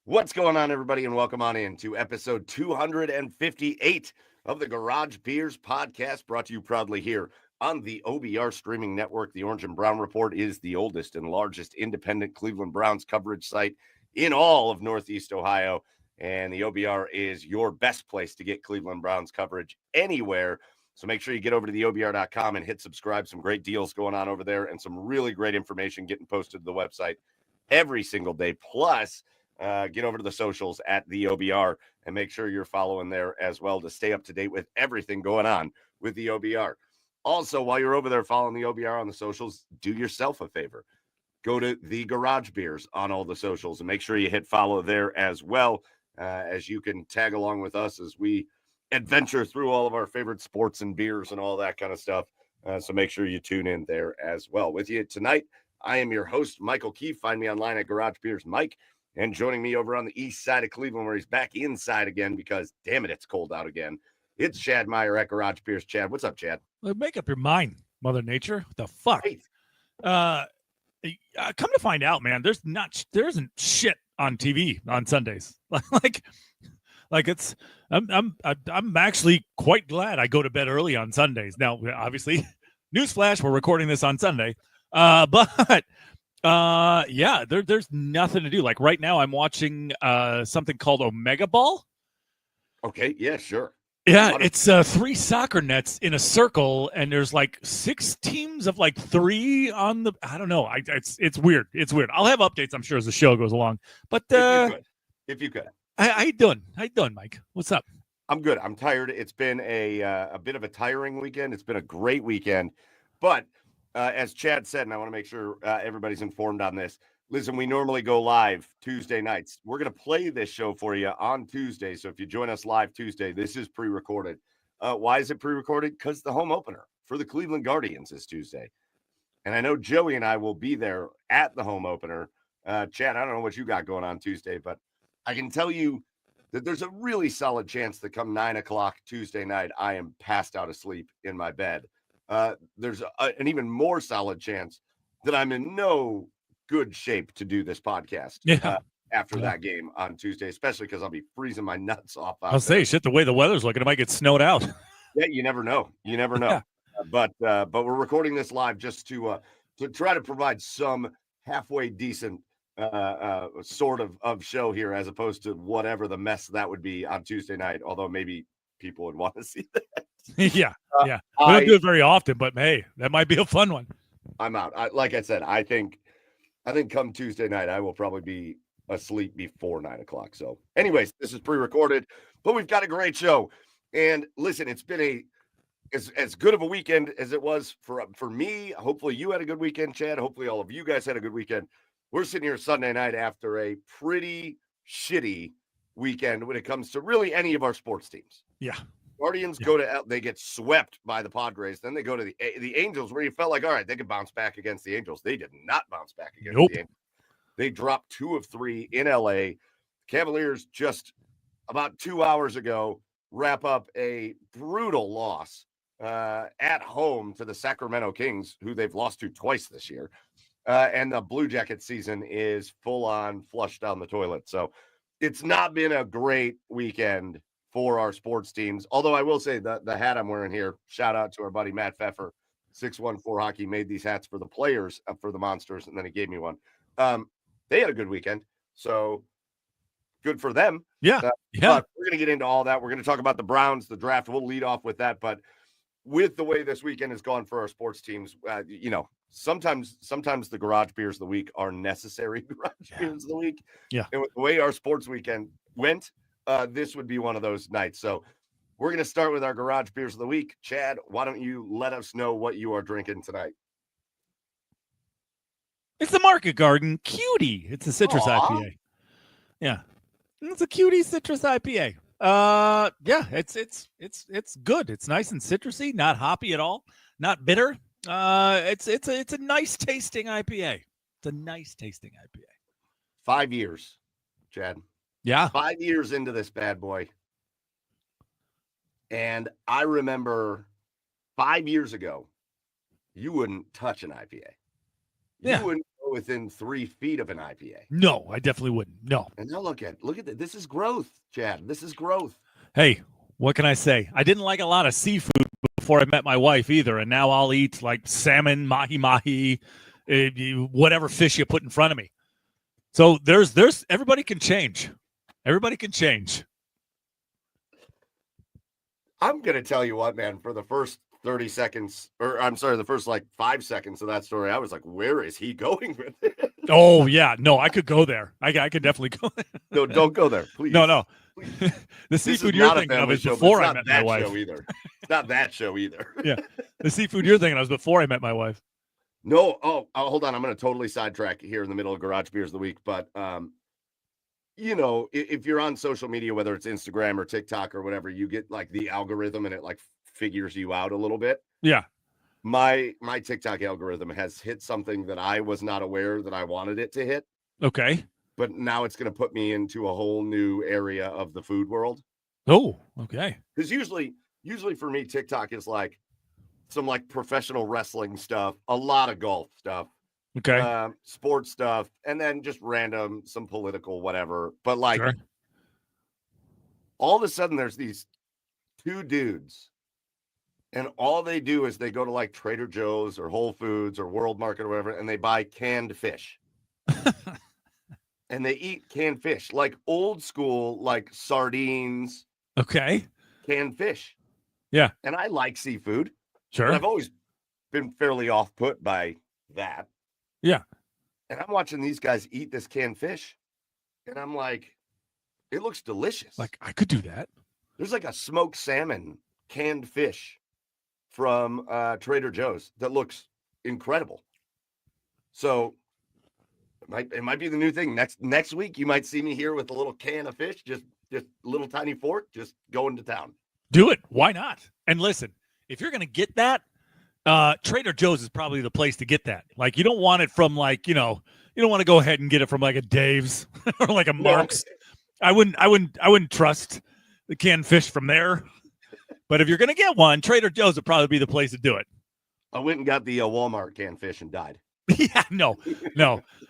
What's going on, everybody, and welcome on in to episode 258 of the Garage Beers podcast, brought to you proudly here on the OBR streaming network. The Orange and Brown Report is the oldest and largest independent Cleveland Browns coverage site in all of Northeast Ohio, and the OBR is your best place to get Cleveland Browns coverage anywhere. So make sure you get over to the OBR.com and hit subscribe. Some great deals going on over there and some really great information getting posted to the website every single day. Plus, get over to the socials at the OBR and make sure you're following there as well to stay up to date with everything going on with the OBR. Also, while you're over there following the OBR on the socials, do yourself a favor. Go to the Garage Beers on all the socials and make sure you hit follow there as well, as you can tag along with us as we adventure through all of our favorite sports and beers and all that kind of stuff. So make sure you tune in there as well. With you tonight, I am your host, Michael Keefe. Find me online at Garage Beers Mike. And joining me over on the east side of Cleveland, where he's back inside again because, damn it, it's cold out again. It's Chad Meyer at Garage Beers. Chad, what's up, Chad? Make up your mind, Mother Nature. What the fuck? Hey. Come to find out, man, there isn't shit on TV on Sundays. I'm actually quite glad I go to bed early on Sundays. Now, obviously, newsflash, we're recording this on Sunday, but. There's nothing to do. Like right now, I'm watching something called Omega Ball. Okay, yeah, sure. Yeah, it's 3 soccer nets in a circle, and there's like 6 teams of like 3 on the. I don't know. It's weird. It's weird. I'll have updates, I'm sure, as the show goes along. But if you could, how you doing? How you doing, Mike? What's up? I'm good. I'm tired. It's been a bit of a tiring weekend. It's been a great weekend, but. As Chad said, and I want to make sure everybody's informed on this. Listen, we normally go live Tuesday nights. We're going to play this show for you on Tuesday. So if you join us live Tuesday, this is pre-recorded. Why is it pre-recorded? Because the home opener for the Cleveland Guardians is Tuesday. And I know Joey and I will be there at the home opener. Chad, I don't know what you got going on Tuesday, but I can tell you that there's a really solid chance that come 9 o'clock Tuesday night, I am passed out asleep in my bed. There's an even more solid chance that I'm in no good shape to do this podcast after that game on Tuesday, especially because I'll be freezing my nuts off. I'll say, shit, the way the weather's looking, it might get snowed out. Yeah, you never know. You never know. Yeah. But we're recording this live just to try to provide some halfway decent sort of show here, as opposed to whatever the mess that would be on Tuesday night, although maybe people would want to see that. Yeah. We don't do it very often, but hey, that might be a fun one. I'm out. Like I said, I think come Tuesday night, I will probably be asleep before 9 o'clock. So anyways, this is pre-recorded, but we've got a great show. And listen, it's been as good of a weekend as it was for me. Hopefully you had a good weekend, Chad. Hopefully all of you guys had a good weekend. We're sitting here Sunday night after a pretty shitty weekend when it comes to really any of our sports teams. Yeah. Guardians they get swept by the Padres. Then they go to the Angels, where you felt like, all right, they could bounce back against the Angels. They did not bounce back against the Angels. They dropped 2 of 3 in LA. Cavaliers just about 2 hours ago wrap up a brutal loss at home to the Sacramento Kings, who they've lost to twice this year. And the Blue Jackets season is full on flushed down the toilet. So it's not been a great weekend for our sports teams. Although I will say that the hat I'm wearing here, shout out to our buddy Matt Pfeffer, 614 Hockey, made these hats for the players, for the Monsters, and then he gave me one. They had a good weekend, so good for them. Yeah. We're going to get into all that. We're going to talk about the Browns, the draft. We'll lead off with that. But with the way this weekend has gone for our sports teams, sometimes the garage beers of the week are necessary garage beers of the week. Yeah. And with the way our sports weekend went, this would be one of those nights. So we're going to start with our garage beers of the week. Chad, why don't you let us know what you are drinking tonight? It's the Market Garden Cutie. It's a citrus IPA. Yeah. It's a Cutie citrus IPA. It's good. It's nice and citrusy, not hoppy at all, not bitter. It's a nice tasting IPA. It's a nice tasting IPA. 5 years, Chad. Yeah. 5 years into this bad boy. And I remember 5 years ago, you wouldn't touch an IPA. You wouldn't go within 3 feet of an IPA. No, I definitely wouldn't. No. And now look at that. This is growth, Chad. This is growth. Hey, what can I say? I didn't like a lot of seafood before I met my wife either, and now I'll eat like salmon, mahi-mahi, whatever fish you put in front of me. So there's everybody can change. Everybody can change. I'm going to tell you what, man, for the first 30 seconds, or I'm sorry, the first like 5 seconds of that story, I was like, where is he going with it? Oh, yeah. No, I could go there. I could definitely go there. No, don't go there, please. No. Please. The seafood you're thinking of is before I met my wife. It's not that show either. Yeah. The seafood you're thinking of is before I met my wife. No. Oh, hold on. I'm going to totally sidetrack here in the middle of Garage Beers of the Week. But, you know, if you're on social media, whether it's Instagram or TikTok or whatever, you get like the algorithm and it like figures you out a little bit. Yeah. My TikTok algorithm has hit something that I was not aware that I wanted it to hit. Okay. But now it's going to put me into a whole new area of the food world. Oh, okay. Because usually for me, TikTok is like some like professional wrestling stuff, a lot of golf stuff, Okay. Sports stuff, and then just random, some political, whatever. But like Sure. all of a sudden there's these two dudes and all they do is they go to like Trader Joe's or Whole Foods or World Market or whatever, and they buy canned fish. And they eat canned fish, like old school, like sardines, Okay. canned fish. Yeah. And I like seafood. Sure. But I've always been fairly off put by that. Yeah. And I'm watching these guys eat this canned fish. And I'm like, it looks delicious. Like I could do that. There's like a smoked salmon canned fish from Trader Joe's that looks incredible. So it might be the new thing. Next week, you might see me here with a little can of fish, just a little tiny fork, just going to town. Do it. Why not? And listen, if you're going to get that, Trader Joe's is probably the place to get that. Like, you don't want it from like, you don't want to go ahead and get it from like a Dave's or like a Mark's. I wouldn't trust the canned fish from there. But if you're going to get one, Trader Joe's would probably be the place to do it. I went and got the Walmart canned fish and died. Yeah, no,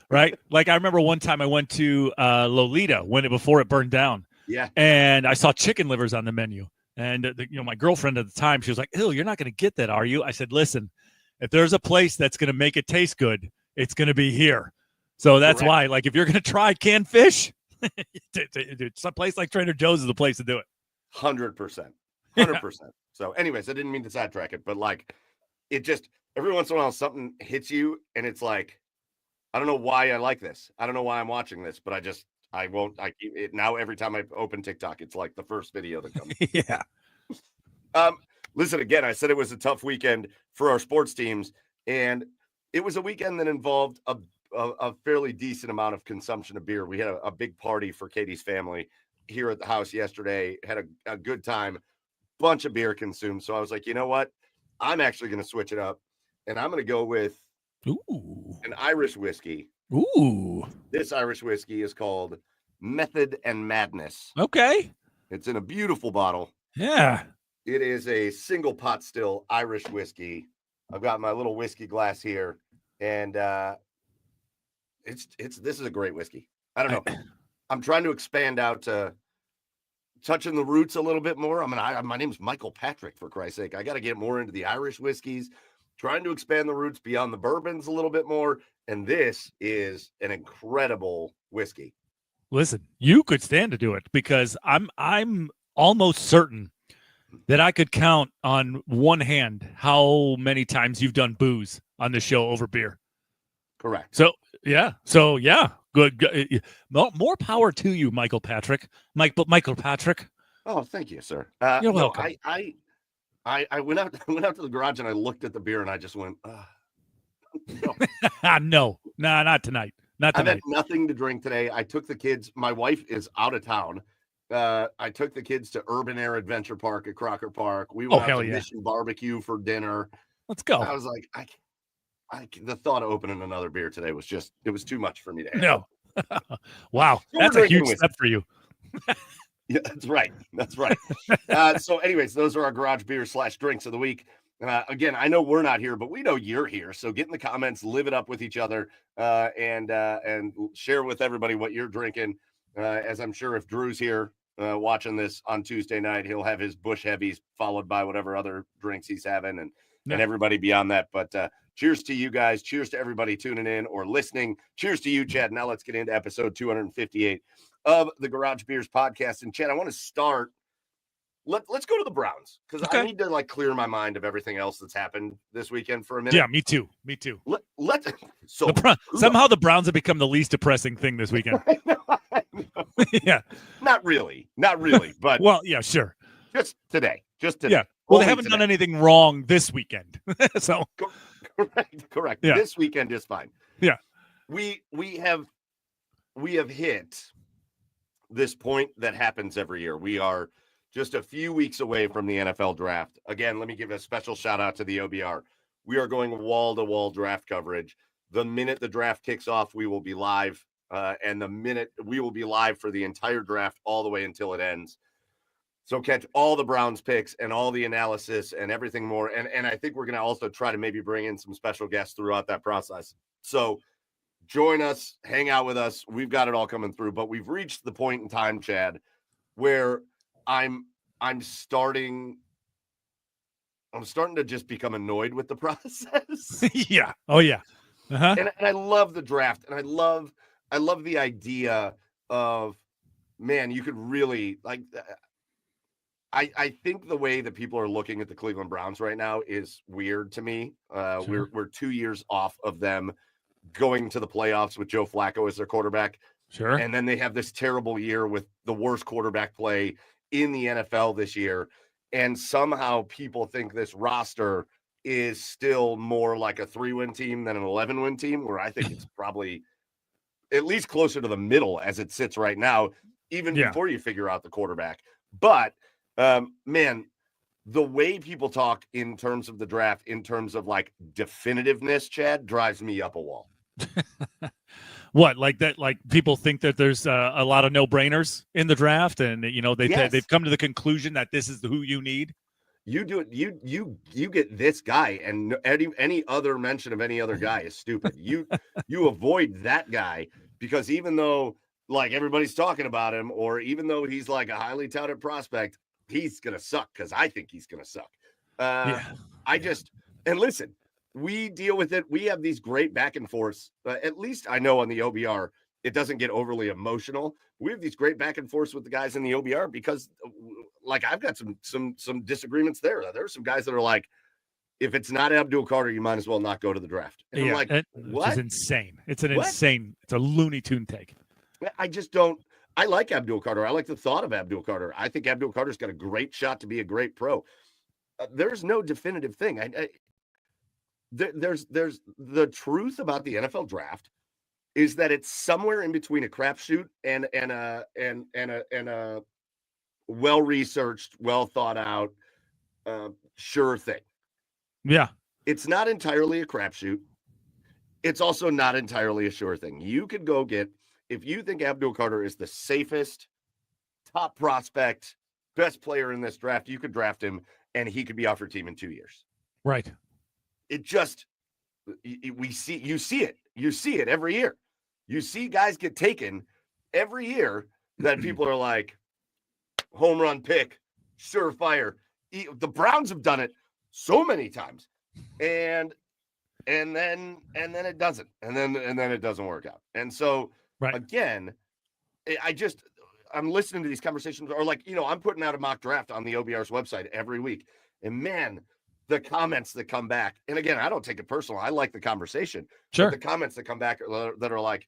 right? Like I remember one time I went to Lolita before it burned down. Yeah. And I saw chicken livers on the menu. And, my girlfriend at the time, she was like, ew, you're not going to get that, are you? I said, listen, if there's a place that's going to make it taste good, it's going to be here. So that's Correct. why, like, if you're going to try canned fish, some place like Trader Joe's is the place to do it. 100%. 100%. So anyways, I didn't mean to sidetrack it, but like, it just, every once in a while, something hits you and it's like, I don't know why I like this. I don't know why I'm watching this, but I keep it now. Every time I open TikTok, it's like the first video that comes. Yeah. Listen, again, I said it was a tough weekend for our sports teams, and it was a weekend that involved a fairly decent amount of consumption of beer. We had a big party for Katie's family here at the house yesterday, had a good time, bunch of beer consumed. So I was like, you know what? I'm actually going to switch it up, and I'm going to go with an Irish whiskey. Ooh. This Irish whiskey is called Method and Madness. Okay. It's in a beautiful bottle. Yeah. It is a single pot still Irish whiskey. I've got my little whiskey glass here, and this is a great whiskey. I don't know. I'm trying to expand out to touching the roots a little bit more. My name's Michael Patrick, for Christ's sake. I got to get more into the Irish whiskeys, trying to expand the roots beyond the bourbons a little bit more. And this is an incredible whiskey. Listen, you could stand to do it because I'm almost certain that I could count on one hand how many times you've done booze on the show over beer. Correct. So yeah, good. More power to you, Michael Patrick. Michael Patrick. Oh, thank you, sir. You're welcome. I went out to the garage and I looked at the beer and I just went, no, not tonight. Not I've tonight. had nothing to drink today. I took the kids. My wife is out of town. I took the kids to Urban Air Adventure Park at Crocker Park. We went out to Mission Barbecue for dinner. Let's go. I was like, the thought of opening another beer today was it was too much for me to No. handle. Wow. So that's a huge step for you. Yeah, that's right. So anyways, those are our garage beer / drinks of the week. Again, I know we're not here, but we know you're here. So get in the comments, live it up with each other, and share with everybody what you're drinking. As I'm sure if Drew's here watching this on Tuesday night, he'll have his Bush Heavies followed by whatever other drinks he's having, and everybody beyond that. But cheers to you guys. Cheers to everybody tuning in or listening. Cheers to you, Chad. Now let's get into episode 258 of the Garage Beers podcast. And Chad, I want to start. Let's go to the Browns because I need to clear my mind of everything else that's happened this weekend for a minute. Yeah, me too. Somehow the Browns have become the least depressing thing this weekend. I know. Yeah, not really, but well, yeah, sure. Just today. Yeah. Well, they haven't done anything wrong this weekend, so correct. Yeah. This weekend is fine. Yeah, we have hit this point that happens every year. We are just a few weeks away from the NFL draft. Again, let me give a special shout out to the OBR. We are going wall-to-wall draft coverage. The minute the draft kicks off, we will be live. And the minute we will be live for the entire draft all the way until it ends. So catch all the Browns picks and all the analysis and everything more. And I think we're going to also try to maybe bring in some special guests throughout that process. So join us, hang out with us. We've got it all coming through. But we've reached the point in time, Chad, where I'm starting to just become annoyed with the process. Yeah. Oh yeah. Uh-huh. And I love the draft, and I love the idea of, man, you could really I think the way that people are looking at the Cleveland Browns right now is weird to me. Sure. We're 2 years off of them going to the playoffs with Joe Flacco as their quarterback. Sure. And then they have this terrible year with the worst quarterback play in the NFL this year. And somehow people think this roster is still more like a 3-win team than an 11-win team, where I think it's probably at least closer to the middle as it sits right now, even before you figure out the quarterback. But, man, the way people talk in terms of the draft, in terms of definitiveness, Chad, drives me up a wall. What, like that? Like people think that there's a lot of no-brainers in the draft, and they've come to the conclusion that this is who you need. You do it. You get this guy, and any other mention of any other guy is stupid. You avoid that guy because even though everybody's talking about him, or even though he's a highly touted prospect, he's gonna suck because I think he's gonna suck. And listen. We deal with it. We have these great back and forths. At least I know on the OBR, it doesn't get overly emotional. We have these great back and forths with the guys in the OBR because, I've got some disagreements there. There are some guys that are like, if it's not Abdul Carter, you might as well not go to the draft. And I'm like, what? It's insane. It's it's a Looney Tune take. I just don't. I like Abdul Carter. I like the thought of Abdul Carter. I think Abdul Carter's got a great shot to be a great pro. There's no definitive thing. There's the truth about the NFL draft is that it's somewhere in between a crapshoot and a well-researched, well thought out, sure thing. Yeah. It's not entirely a crapshoot. It's also not entirely a sure thing. You could go get, if you think Abdul Carter is the safest, top prospect, best player in this draft, you could draft him and he could be off your team in 2 years. Right. It just, you see it every year. You see guys get taken every year that people are like, home run pick, surefire. The Browns have done it so many times, and then it doesn't, and then it doesn't work out. And so again, I'm listening to these conversations, or I'm putting out a mock draft on the OBR's website every week, and man, the comments that come back, and again, I don't take it personal. I like the conversation. Sure. But the comments that come back that are like,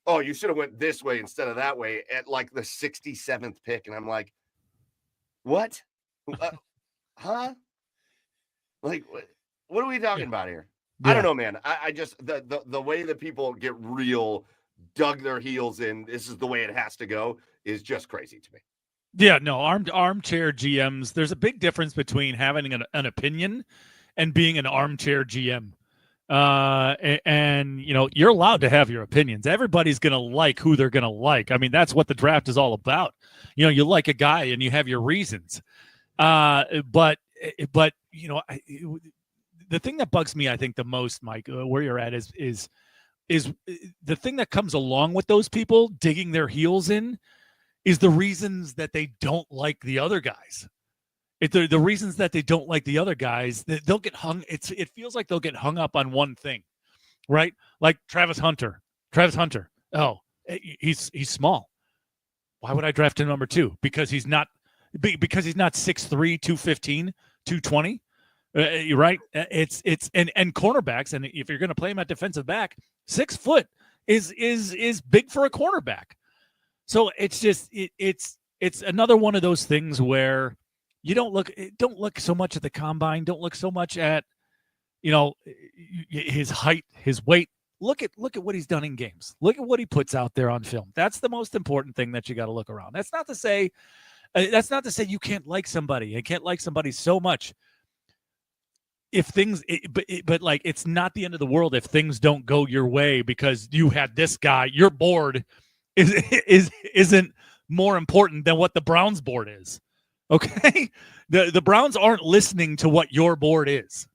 oh, you should have went this way instead of that way at the 67th pick. And I'm like, what? Huh? What are we talking about here? Yeah. I don't know, man. I just, the way that people get real dug their heels in, this is the way it has to go, is just crazy to me. Yeah, no, armchair GMs. There's a big difference between having an opinion and being an armchair GM. And you're allowed to have your opinions. Everybody's going to like who they're going to like. I mean, that's what the draft is all about. You like a guy and you have your reasons. But but the thing that bugs me, I think the most, Mike, where you're at is the thing that comes along with those people digging their heels in is the reasons that they don't like the other guys. The reasons that they don't like the other guys, they'll get hung. It feels like they'll get hung up on one thing, right? Like Travis Hunter. Oh, he's small. Why would I draft him number 2? Because he's not 6'3", 215, 220. Right? It's and cornerbacks, and if you're going to play him at defensive back, 6 foot is big for a cornerback. So it's just it's another one of those things where you don't look so much at the combine, don't look so much at his height, his weight. Look at what he's done in games. Look at what he puts out there on film. That's the most important thing that you got to look around. That's not to say you can't like somebody. You can't like somebody so much. If things, but like, it's not the end of the world if things don't go your way because you had this guy. Your board isn't more important than what the Browns board is. Okay, the Browns aren't listening to what your board is,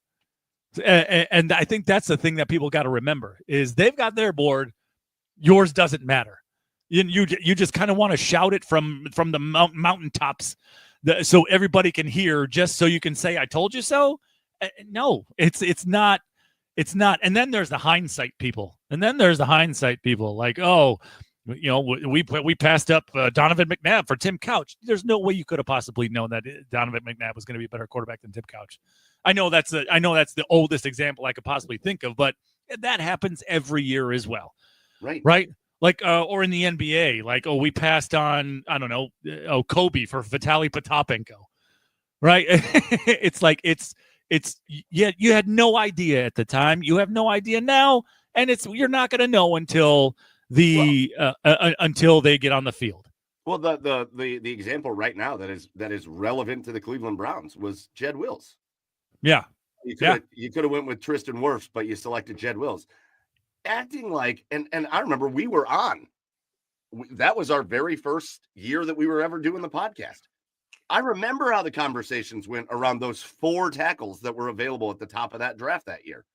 and I think that's the thing that people got to remember is they've got their board. Yours doesn't matter. You just kind of want to shout it from the mountaintops, so everybody can hear, just so you can say I told you so. No, it's not. And then there's the hindsight people. Like, oh, we passed up Donovan McNabb for Tim Couch. There's no way you could have possibly known that Donovan McNabb was going to be a better quarterback than Tim Couch. I know that's the oldest example I could possibly think of, but that happens every year as well. Right. Like, or in the NBA, like, oh, we passed on, I don't know, Kobe for Vitaly Potapenko. Right. It's like, you had no idea at the time. You have no idea now. And you're not going to know until until they get on the field. Well, the example right now that is relevant to the Cleveland Browns was Jed Wills. Yeah. You could have went with Tristan Wirfs, but you selected Jed Wills. Acting like, and I remember we were on. That was our very first year that we were ever doing the podcast. I remember how the conversations went around those 4 tackles that were available at the top of that draft that year.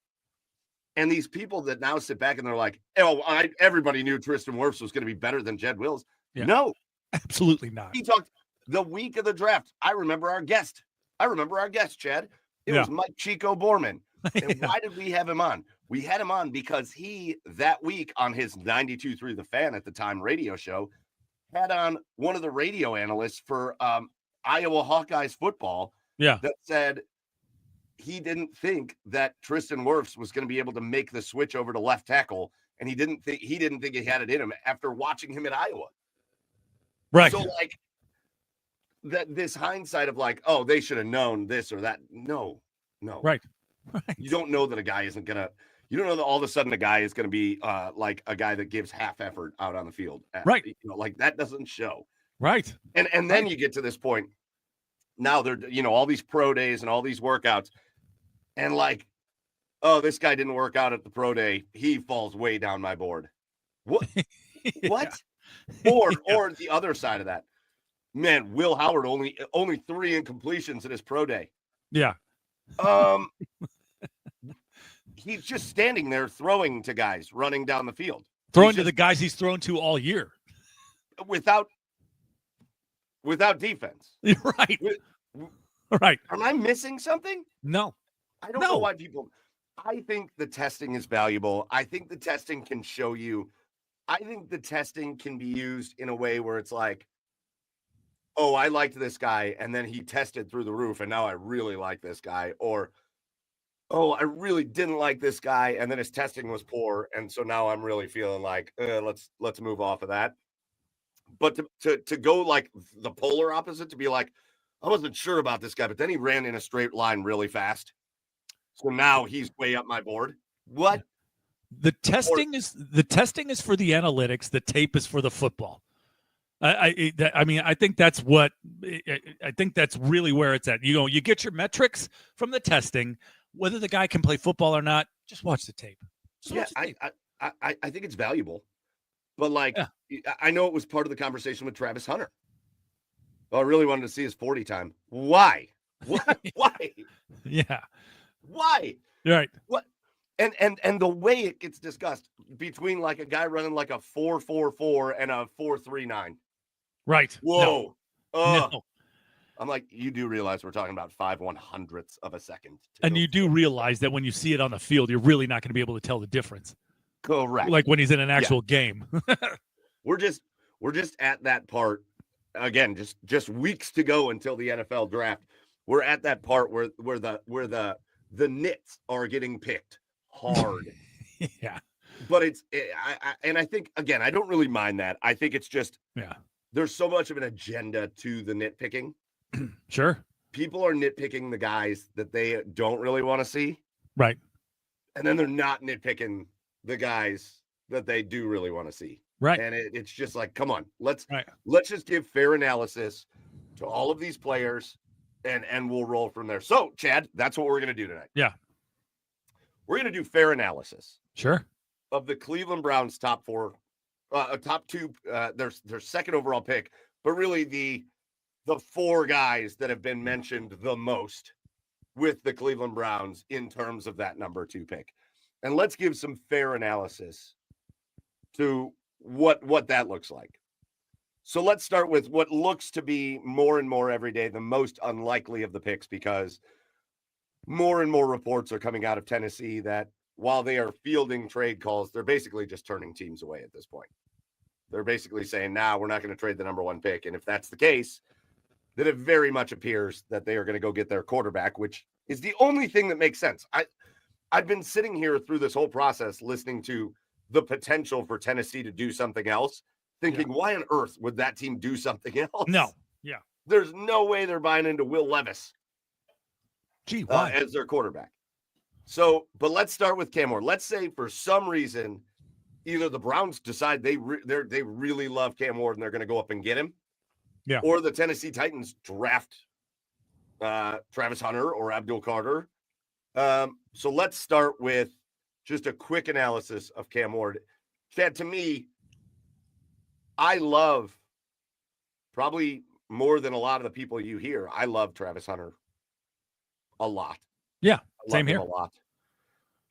And these people that now sit back and they're like, oh, everybody knew Tristan Wirfs was going to be better than Jed Wills. Yeah. No, absolutely not. He talked the week of the draft. I remember our guest, Chad. It was Mike Chico Borman. And why did we have him on? We had him on because he, that week on his 92.3 The Fan at the time radio show, had on one of the radio analysts for Iowa Hawkeyes football that said he didn't think that Tristan Wirfs was going to be able to make the switch over to left tackle, and he didn't think he had it in him after watching him at Iowa. Right. So like this hindsight of like, oh, they should have known this or that. No. Right. You don't know that a guy isn't going to, you don't know that all of a sudden a guy is going to be like a guy that gives half effort out on the field. Right. Like that doesn't show. Right. And then you get to this point. Now they're, all these pro days and all these workouts. And like, oh, this guy didn't work out at the pro day. He falls way down my board. What? What? Or the other side of that. Man, Will Howard only 3 incompletions at his pro day. Yeah. He's just standing there throwing to guys running down the field. Throwing to the guys he's thrown to all year. Without defense. Right. Right. Am I missing something? No. I don't know why people. I think the testing is valuable. I think the testing can show you. I think the testing can be used in a way where it's like, oh, I liked this guy, and then he tested through the roof, and now I really like this guy. Or, oh, I really didn't like this guy, and then his testing was poor, and so now I'm really feeling like let's move off of that. But to go like the polar opposite, to be like, I wasn't sure about this guy, but then he ran in a straight line really fast. So now he's way up my board. What? The testing is for the analytics. The tape is for the football. I mean, I think that's really where it's at. You get your metrics from the testing. Whether the guy can play football or not, just watch the tape. I think it's valuable. But like, I know it was part of the conversation with Travis Hunter. Well, I really wanted to see his 40 time. Why? Why? Yeah. Why? You're right. What? And the way it gets discussed between like a guy running like a 4.44 and a 4.39. Right. Whoa. No. I'm like, you do realize we're talking about 5/100ths of a second. And you do realize that when you see it on the field, you're really not going to be able to tell the difference. Correct. Like when he's in an actual game. We're just at that part again, just weeks to go until the NFL draft. We're at that part where the nits are getting picked hard. Yeah. But I think again, I don't really mind that. I think it's just there's so much of an agenda to the nitpicking. Sure. People are nitpicking the guys that they don't really want to see. Right. And then they're not nitpicking the guys that they do really want to see. Right. And it's just like, come on, let's just give fair analysis to all of these players and we'll roll from there. So, Chad, that's what we're going to do tonight. Yeah. We're going to do fair analysis. Sure. Of the Cleveland Browns top two, their second overall pick, but really the four guys that have been mentioned the most with the Cleveland Browns in terms of that number 2 pick. And let's give some fair analysis to what that looks like. So let's start with what looks to be more and more every day the most unlikely of the picks, because more and more reports are coming out of Tennessee that while they are fielding trade calls, they're basically just turning teams away at this point. They're basically saying, nah, we're not going to trade the number 1 pick. And if that's the case, then it very much appears that they are going to go get their quarterback, which is the only thing that makes sense. I've been sitting here through this whole process listening to the potential for Tennessee to do something else, thinking, why on earth would that team do something else? No. Yeah. There's no way they're buying into Will Levis as their quarterback. So, but let's start with Cam Ward. Let's say for some reason, either the Browns decide they really love Cam Ward and they're going to go up and get him. Yeah. Or the Tennessee Titans draft Travis Hunter or Abdul Carter. So let's start with just a quick analysis of Cam Ward. Chad, to me, I love, probably more than a lot of the people you hear, I love Travis Hunter a lot. Yeah, same here. A lot.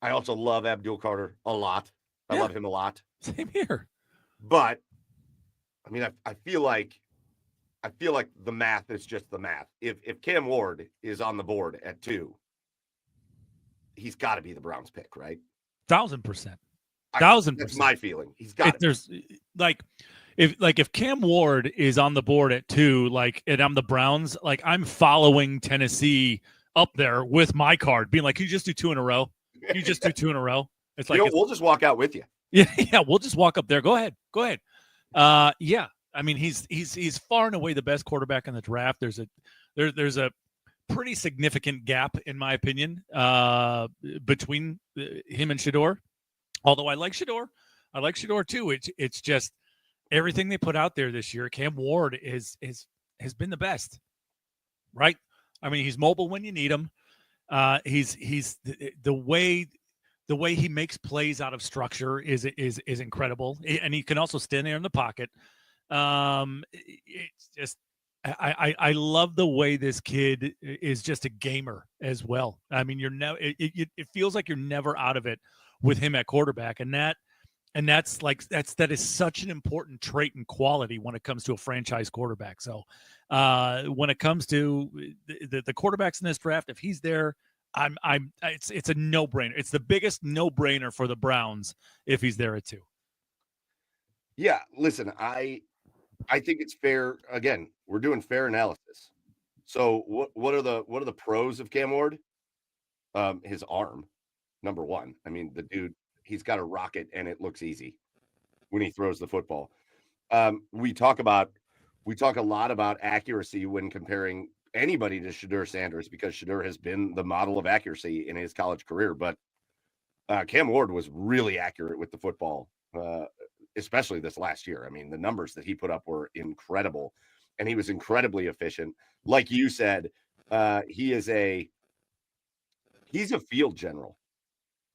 I also love Abdul Carter a lot. I love him a lot. Same here. But I mean, I feel like the math is just the math. If Cam Ward is on the board at 2, he's got to be the Browns pick, right? 1,000%. 1,000%. That's my feeling. He's got it. There's if Cam Ward is on the board at 2, and I'm the Browns, I'm following Tennessee up there with my card, being like, can you just do 2 in a row? Can you just do 2 in a row? It's like, we'll just walk out with you. Yeah, we'll just walk up there. Go ahead. Yeah. I mean, he's far and away the best quarterback in the draft. There's a pretty significant gap, in my opinion, between him and Shedeur. Although I like Shedeur. I like Shedeur too. It's just everything they put out there this year. Cam Ward has been the best, right? I mean, he's mobile when you need him. He's the way he makes plays out of structure is incredible, and he can also stand there in the pocket. It's just I love the way this kid is just a gamer as well. I mean, it feels like you're never out of it with him at quarterback, and that is such an important trait and quality when it comes to a franchise quarterback. So when it comes to the quarterbacks in this draft, if he's there, it's a no-brainer. It's the biggest no-brainer for the Browns if he's there at 2. Yeah, listen, I think it's fair. Again, we're doing fair analysis. So what are the pros of Cam Ward? His arm, number 1. I mean, the dude, he's got a rocket and it looks easy when he throws the football. We talk a lot about accuracy when comparing anybody to Shedeur Sanders, because Shedeur has been the model of accuracy in his college career. But Cam Ward was really accurate with the football, especially this last year. I mean, the numbers that he put up were incredible, and he was incredibly efficient. Like you said, he's a field general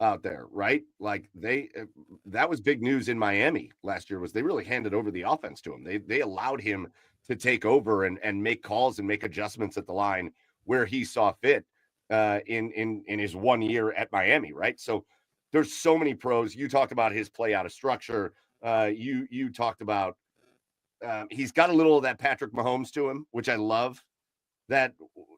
out there, right? Like that was big news in Miami last year, was they really handed over the offense to him. They allowed him to take over and make calls and make adjustments at the line where he saw fit in his 1 year at Miami, right? So there's so many pros. You talked about his play out of structure. You talked about he's got a little of that Patrick Mahomes to him, which I love. That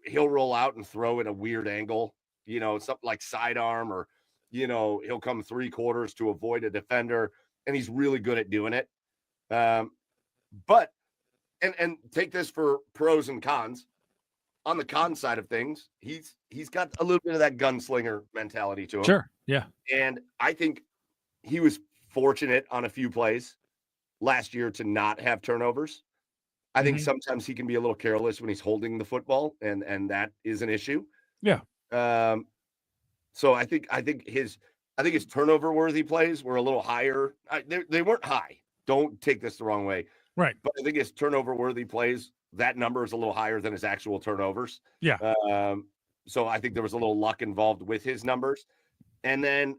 he'll roll out and throw at a weird angle, something like sidearm, or he'll come 3/4 to avoid a defender, and he's really good at doing it. But and take this for pros and cons. On the con side of things, he's got a little bit of that gunslinger mentality to him. Sure, yeah. And I think he was fortunate on a few plays last year to not have turnovers. I think sometimes he can be a little careless when he's holding the football, and that is an issue. Yeah. So I think his turnover worthy plays were a little higher. They weren't high. Don't take this the wrong way. Right. But I think his turnover worthy plays, that number is a little higher than his actual turnovers. Yeah. So I think there was a little luck involved with his numbers. And then,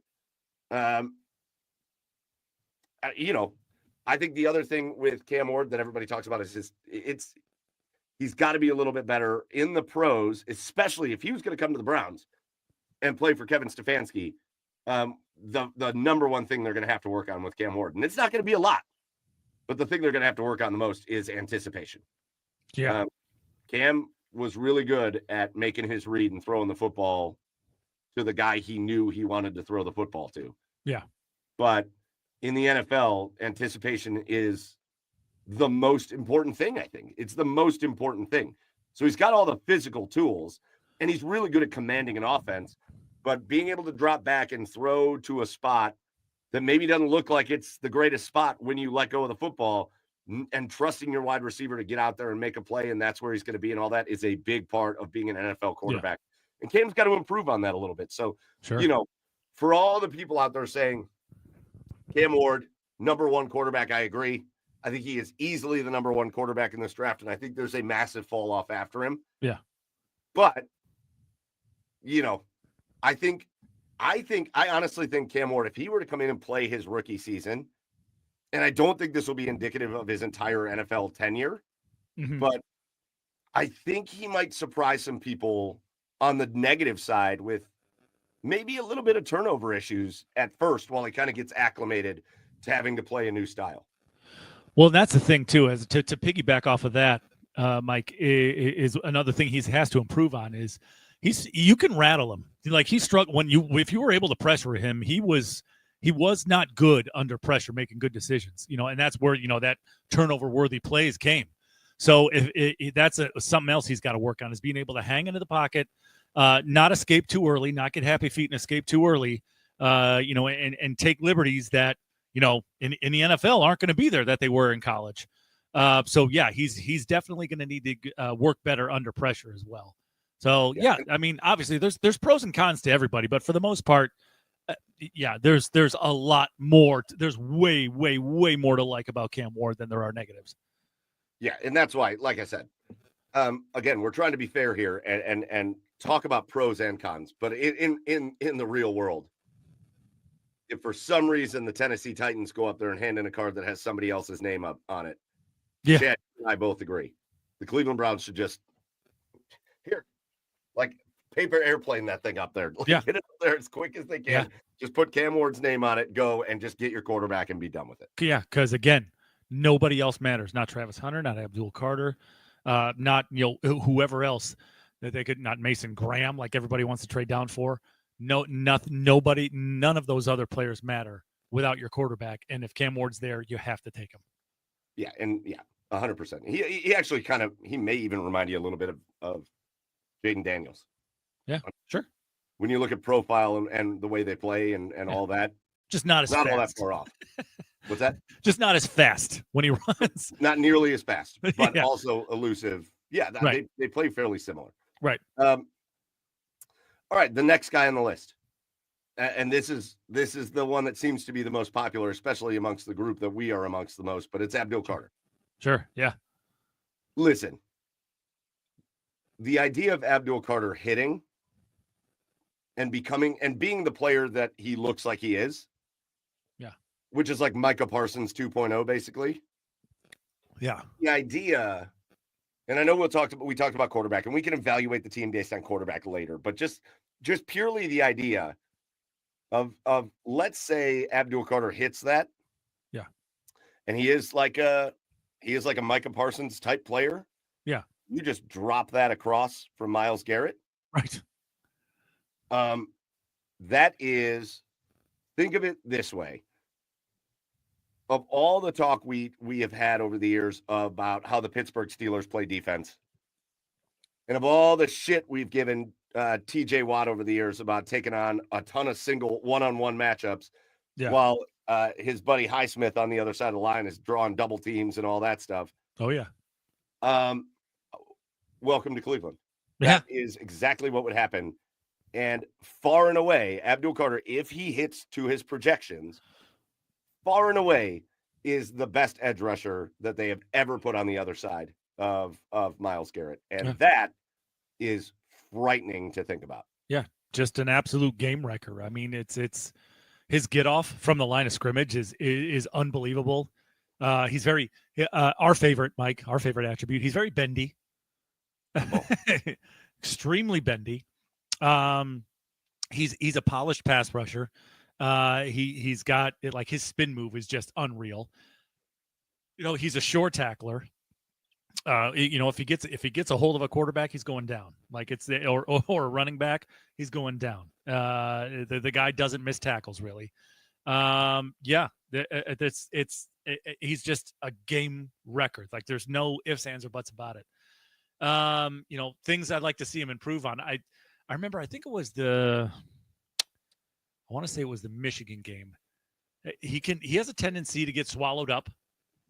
I think the other thing with Cam Ward that everybody talks about is he's got to be a little bit better in the pros, especially if he was going to come to the Browns and play for Kevin Stefanski. The number one thing they're going to have to work on with Cam Ward, and it's not going to be a lot, but the thing they're going to have to work on the most is anticipation. Yeah. Cam was really good at making his read and throwing the football to the guy he knew he wanted to throw the football to. Yeah. But in the NFL, anticipation is the most important thing, I think. It's the most important thing. So he's got all the physical tools, and he's really good at commanding an offense, but being able to drop back and throw to a spot that maybe doesn't look like it's the greatest spot when you let go of the football, and trusting your wide receiver to get out there and make a play, and that's where he's going to be, and all that is a big part of being an NFL quarterback. Yeah. And Cam's got to improve on that a little bit. So, for all the people out there saying Cam Ward, number one quarterback, I agree. I think he is easily the number one quarterback in this draft, and I think there's a massive fall off after him. Yeah. But, I honestly think Cam Ward, if he were to come in and play his rookie season, and I don't think this will be indicative of his entire NFL tenure, but I think he might surprise some people on the negative side with maybe a little bit of turnover issues at first while he kind of gets acclimated to having to play a new style. Well, that's the thing too, as to piggyback off of that, Mike, is another thing he has to improve on is you can rattle him. Like he struggled if you were able to pressure him, he was not good under pressure, making good decisions, and that's where, that turnover worthy plays came. So if that's something else he's got to work on, is being able to hang into the pocket, not escape too early, not get happy feet and escape too early, and take liberties that, in the NFL aren't going to be there that they were in college. So yeah, he's definitely going to need to work better under pressure as well. So yeah, I mean, obviously there's pros and cons to everybody, but for the most part, there's a lot more. There's way, way, way more to like about Cam Ward than there are negatives. Yeah, and that's why, like I said, again, we're trying to be fair here and talk about pros and cons. But in the real world, if for some reason the Tennessee Titans go up there and hand in a card that has somebody else's name up on it, Chad and I both agree. The Cleveland Browns should just paper airplane that thing up there. Get it up there as quick as they can. Yeah. Just put Cam Ward's name on it, go, and just get your quarterback and be done with it. Yeah, because again, nobody else matters. Not Travis Hunter, not Abdul Carter, not whoever else that they could. Not Mason Graham, like everybody wants to trade down for. Nobody, none of those other players matter without your quarterback. And if Cam Ward's there, you have to take him. Yeah, and 100%. He actually he may even remind you a little bit of Jaden Daniels. Yeah, sure. When you look at profile and the way they play and all that, just not fast. All that far off. What's that? Just not as fast when he runs. Not nearly as fast, but also elusive. Yeah, right. They play fairly similar. Right. All right, the next guy on the list, and this is the one that seems to be the most popular, especially amongst the group that we are amongst the most, but it's Abdul Carter. Sure. Yeah. Listen, the idea of Abdul Carter hitting and being the player that he looks like he is. Yeah. Which is like Micah Parsons 2.0, basically. Yeah. The idea, And I know we talked about quarterback, and we can evaluate the team based on quarterback later, but just purely the idea of let's say Abdul Carter hits that. Yeah. And he is like a Micah Parsons type player. Yeah. You just drop that across from Myles Garrett. Right. That is, think of it this way. Of all the talk we have had over the years about how the Pittsburgh Steelers play defense, and of all the shit we've given TJ Watt over the years about taking on a ton of single one-on-one matchups, while his buddy Highsmith on the other side of the line is drawing double teams and all that stuff. Oh, yeah. Welcome to Cleveland. Yeah. That is exactly what would happen. And far and away, Abdul Carter, if he hits to his projections, far and away is the best edge rusher that they have ever put on the other side of Myles Garrett. And that is frightening to think about. Yeah, just an absolute game wrecker. I mean, it's his get off from the line of scrimmage is unbelievable. He's very our favorite attribute. He's very bendy, extremely bendy. He's a polished pass rusher. He's got it, like his spin move is just unreal. You know, he's a short tackler. You know, if he gets a hold of a quarterback, he's going down. Like it's or a running back, he's going down. The guy doesn't miss tackles really. He's just a game record. Like there's no ifs, ands, or buts about it. You know, things I'd like to see him improve on. I remember, I think it was I want to say it was the Michigan game. He has a tendency to get swallowed up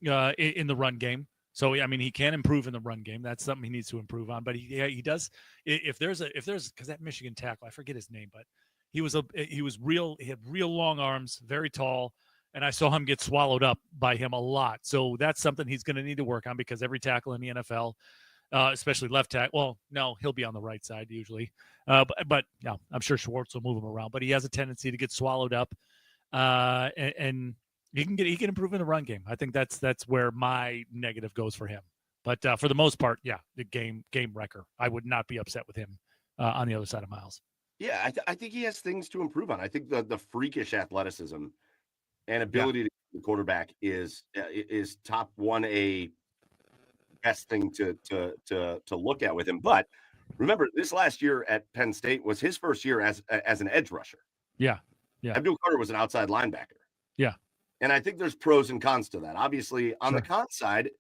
in the run game. So, I mean, he can improve in the run game. That's something he needs to improve on. But he does. If there's because that Michigan tackle, I forget his name, but he had real long arms, very tall, and I saw him get swallowed up by him a lot. So that's something he's going to need to work on, because every tackle in the NFL, especially left tackle, well, no, he'll be on the right side usually. But no, I'm sure Schwartz will move him around. But he has a tendency to get swallowed up, and he can improve in the run game. I think that's where my negative goes for him. But for the most part, yeah, the game wrecker. I would not be upset with him on the other side of Myles. Yeah, I think he has things to improve on. I think the freakish athleticism and ability to the quarterback is top 1A best thing to look at with him. But remember, this last year at Penn State was his first year as an edge rusher. Yeah. Abdul Carter was an outside linebacker. Yeah. And I think there's pros and cons to that. Obviously, on the con side,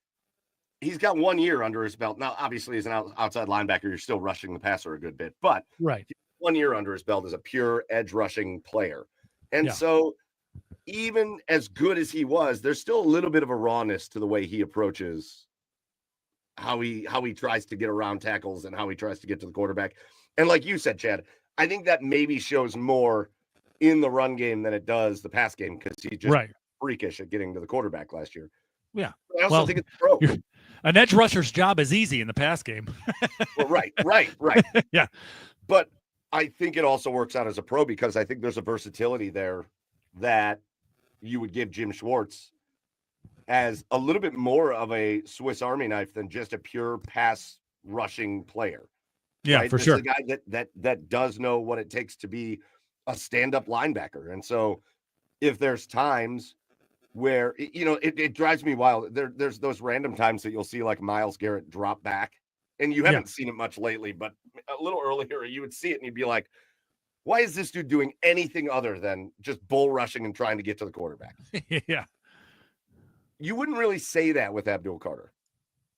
he's got 1 year under his belt. Now, obviously, as an outside linebacker, you're still rushing the passer a good bit. But 1 year under his belt as a pure edge rushing player. And so even as good as he was, there's still a little bit of a rawness to the way he approaches how he tries to get around tackles and how he tries to get to the quarterback. And like you said, Chad, I think that maybe shows more in the run game than it does the pass game, because he just freakish at getting to the quarterback last year. Yeah. I also think it's pro. An edge rusher's job is easy in the pass game. Well, right. Yeah. But I think it also works out as a pro, because I think there's a versatility there that you would give Jim Schwartz as a little bit more of a Swiss Army knife than just a pure pass rushing player. Yeah, right? For this sure. is a guy that does know what it takes to be a stand-up linebacker. And so if there's times where, you know, it drives me wild. There's those random times that you'll see like Myles Garrett drop back, and you haven't seen it much lately, but a little earlier you would see it and you'd be like, why is this dude doing anything other than just bull rushing and trying to get to the quarterback? Yeah. You wouldn't really say that with Abdul Carter.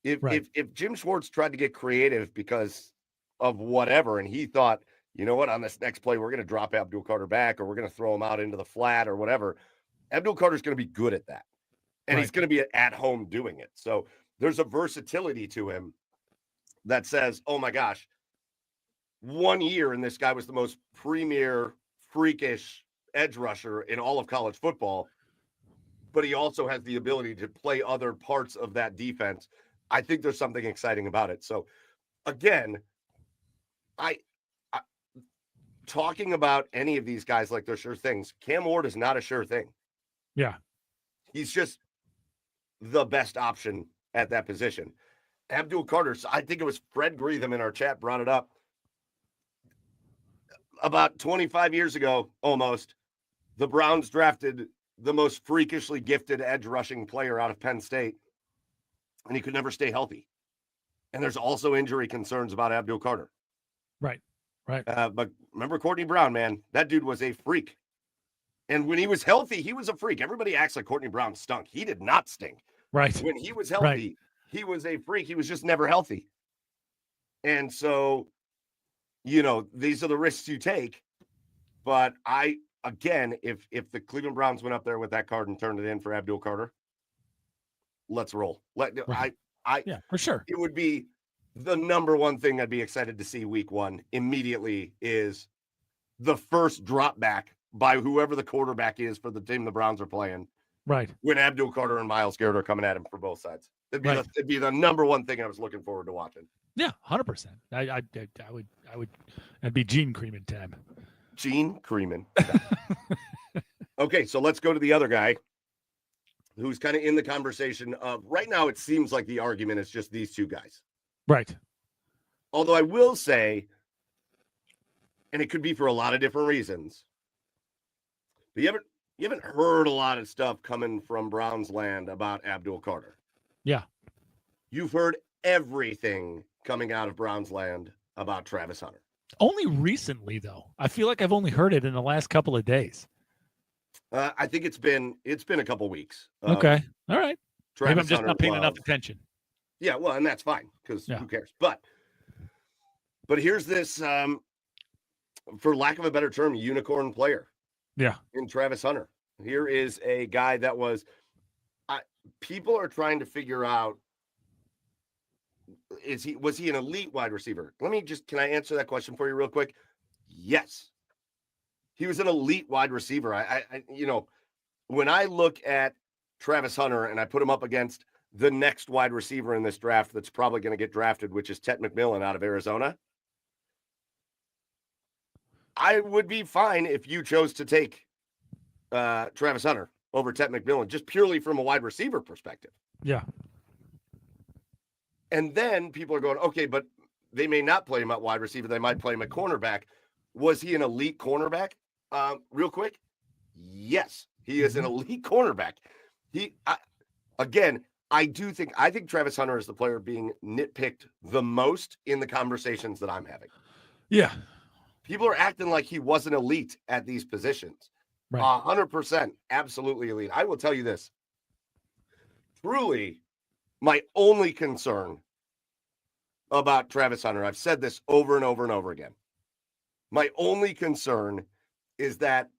If Jim Schwartz tried to get creative because of whatever, and he thought, you know what, on this next play, we're going to drop Abdul Carter back, or we're going to throw him out into the flat or whatever, Abdul Carter's going to be good at that. And he's going to be at home doing it. So there's a versatility to him that says, oh my gosh, 1 year and this guy was the most premier, freakish edge rusher in all of college football, but he also has the ability to play other parts of that defense. I think there's something exciting about it. So again, I talking about any of these guys like they're sure things. Cam Ward is not a sure thing. Yeah. He's just the best option at that position. Abdul Carter, I think it was Fred Greetham in our chat brought it up. About 25 years ago, almost, the Browns drafted the most freakishly gifted edge rushing player out of Penn State, and he could never stay healthy. And there's also injury concerns about Abdul Carter. Right. But remember Courtney Brown, man, that dude was a freak. And when he was healthy, he was a freak. Everybody acts like Courtney Brown stunk. He did not stink. Right. When he was healthy, he was a freak. He was just never healthy. And so, these are the risks you take. But again, if the Cleveland Browns went up there with that card and turned it in for Abdul Carter, let's roll. Yeah, for sure. It would be the number one thing I'd be excited to see week one immediately is the first drop back by whoever the quarterback is for the team the Browns are playing. Right. When Abdul Carter and Myles Garrett are coming at him for both sides. It'd be the number one thing I was looking forward to watching. Yeah, 100%. I'd be Gene Creeman time. Gene Creeman. Okay, so let's go to the other guy who's kind of in the conversation of right now. It seems like the argument is just these two guys. Right. Although I will say, and it could be for a lot of different reasons, but you haven't heard a lot of stuff coming from Browns land about Abdul Carter. Yeah. You've heard everything coming out of Browns land about Travis Hunter. Only recently, though. I feel like I've only heard it in the last couple of days. I think it's been a couple weeks. Okay. All right. Travis Maybe I'm just Hunter not paying enough attention. Yeah, well, and that's fine because who cares? But here's this, for lack of a better term, unicorn player. Yeah. In Travis Hunter. Here is a guy that was. People are trying to figure out. Was he an elite wide receiver? Can I answer that question for you real quick? Yes. He was an elite wide receiver. When I look at Travis Hunter and I put him up against the next wide receiver in this draft that's probably going to get drafted, which is Ted McMillan out of Arizona, I would be fine if you chose to take Travis Hunter over Ted McMillan, just purely from a wide receiver perspective. Yeah. And then people are going, okay, but they may not play him at wide receiver. They might play him at cornerback. Was he an elite cornerback? Real quick. Yes, he is an elite cornerback. I think Travis Hunter is the player being nitpicked the most in the conversations that I'm having. Yeah. People are acting like he wasn't elite at these positions. Right. 100%, absolutely elite. I will tell you this. Truly, my only concern about Travis Hunter, I've said this over and over and over again. My only concern is that,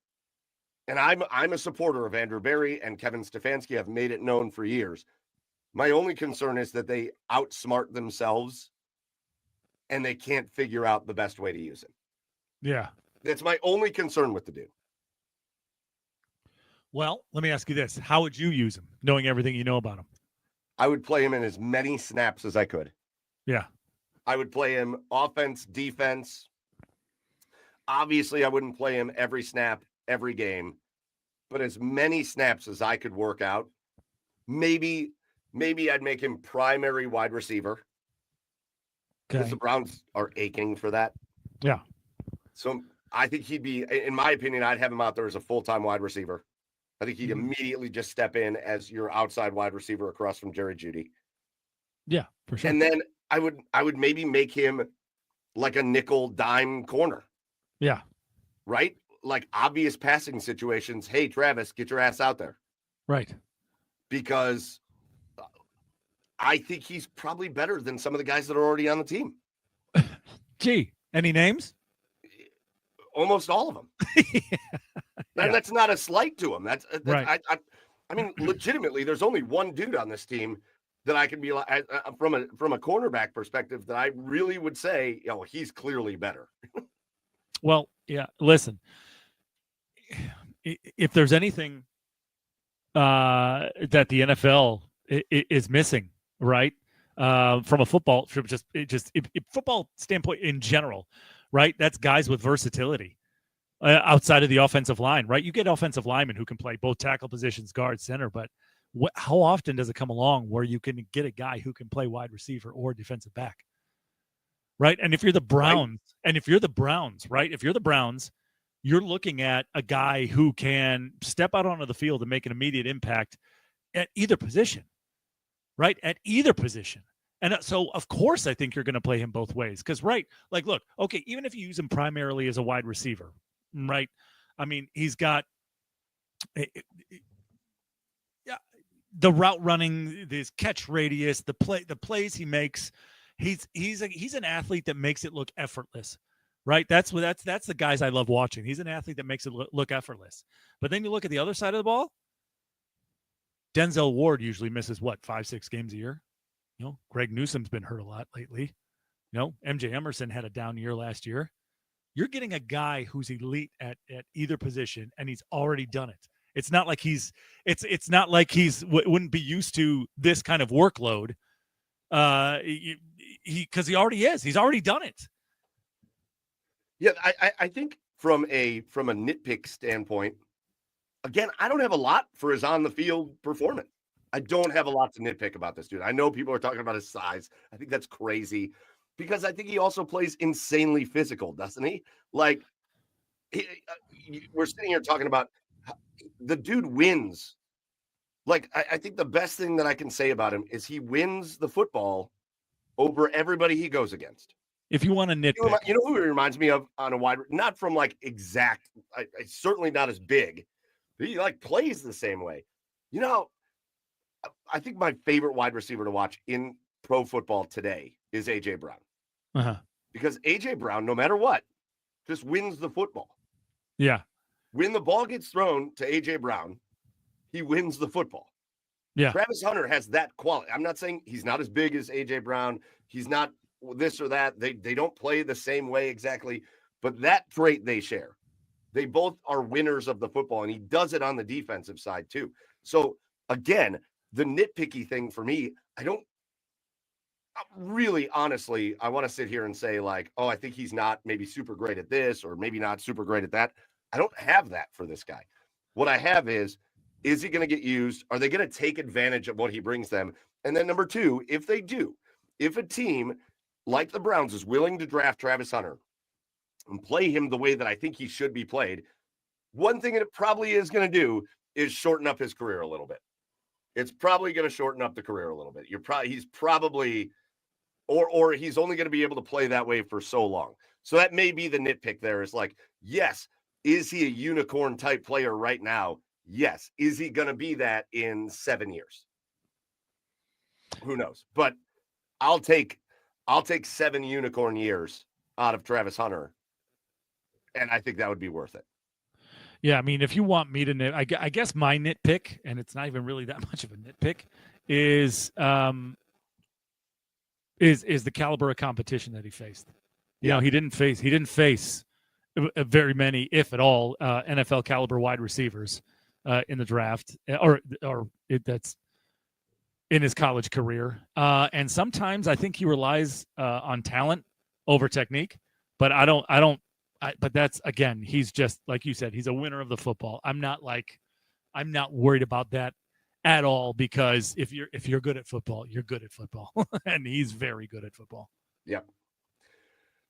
and I'm a supporter of Andrew Berry and Kevin Stefanski. I've made it known for years. My only concern is that they outsmart themselves and they can't figure out the best way to use him. Yeah. That's my only concern with the dude. Well, let me ask you this. How would you use him, knowing everything you know about him? I would play him in as many snaps as I could. Yeah. I would play him offense, defense. Obviously, I wouldn't play him every snap, every game, but as many snaps as I could work out. Maybe I'd make him primary wide receiver. Because the Browns are aching for that. Yeah. So I think he'd be, in my opinion, I'd have him out there as a full-time wide receiver. I think he'd immediately just step in as your outside wide receiver across from Jerry Jeudy. Yeah, for sure. And then I would maybe make him like a nickel dime corner. Yeah. Right? Like obvious passing situations. Hey, Travis, get your ass out there. Right. Because I think he's probably better than some of the guys that are already on the team. Gee, any names? Almost all of them. And that's not a slight to him. That's right. I mean, legitimately, there's only one dude on this team that I can be like, from a cornerback perspective, that I really would say, he's clearly better. Well, yeah. Listen, if there's anything that the NFL is missing, right, from a football, football standpoint in general, right, that's guys with versatility. Outside of the offensive line, right? You get offensive linemen who can play both tackle positions, guard, center, but how often does it come along where you can get a guy who can play wide receiver or defensive back? Right. And if you're the Browns, right? If you're the Browns, you're looking at a guy who can step out onto the field and make an immediate impact at either position, right? At either position. And so, of course, I think you're going to play him both ways. Because, right, like, look, okay, even if you use him primarily as a wide receiver, right? I mean, he's got the route running, his catch radius, the plays he makes. He's an athlete that makes it look effortless, right? That's the guys I love watching. He's an athlete that makes it look effortless. But then you look at the other side of the ball. Denzel Ward usually misses 5-6 games a year. Greg Newsome's been hurt a lot lately. MJ Emerson had a down year last year. You're getting a guy who's elite at either position, and he's already done it. It's not like it's not like wouldn't be used to this kind of workload. Because he already is. He's already done it. Yeah, I think from a nitpick standpoint, again, I don't have a lot for his on the field performance. I don't have a lot to nitpick about this dude. I know people are talking about his size. I think that's crazy because I think he also plays insanely physical, doesn't he? Like, we're sitting here talking about the dude wins. Like, I think the best thing that I can say about him is he wins the football over everybody he goes against. If you want to nitpick. You know who he reminds me of on a wide, not from like exact, certainly not as big, but he like plays the same way. I think my favorite wide receiver to watch in pro football today is A.J. Brown. Uh-huh. Because A.J. Brown, no matter what, just wins the football. Yeah. When the ball gets thrown to A.J. Brown, he wins the football. Yeah. Travis Hunter has that quality. I'm not saying he's not as big as A.J. Brown. He's not this or that. They don't play the same way exactly, but that trait they share. They both are winners of the football, and he does it on the defensive side too. So, again, the nitpicky thing for me, I want to sit here and say like, oh, I think he's not maybe super great at this or maybe not super great at that. I don't have that for this guy. What I have is he going to get used? Are they going to take advantage of what he brings them? And then number two, if they do, if a team like the Browns is willing to draft Travis Hunter and play him the way that I think he should be played, one thing it probably is going to do is shorten up his career a little bit. It's probably going to shorten up the career a little bit. He's probably, or he's only going to be able to play that way for so long. So that may be the nitpick there is like, yes, is he a unicorn type player right now? Yes. Is he going to be that in 7 years? Who knows? But I'll take 7 unicorn years out of Travis Hunter, and I think that would be worth it. Yeah, I mean, if you want me to I guess my nitpick, and it's not even really that much of a nitpick, is the caliber of competition that he faced. He didn't face very many, if at all, NFL caliber wide receivers in the draft, that's in his college career. And sometimes I think he relies on talent over technique, but but that's, again, he's just, like you said, he's a winner of the football. I'm not worried about that at all, because if you're good at football, you're good at football. And he's very good at football. Yeah.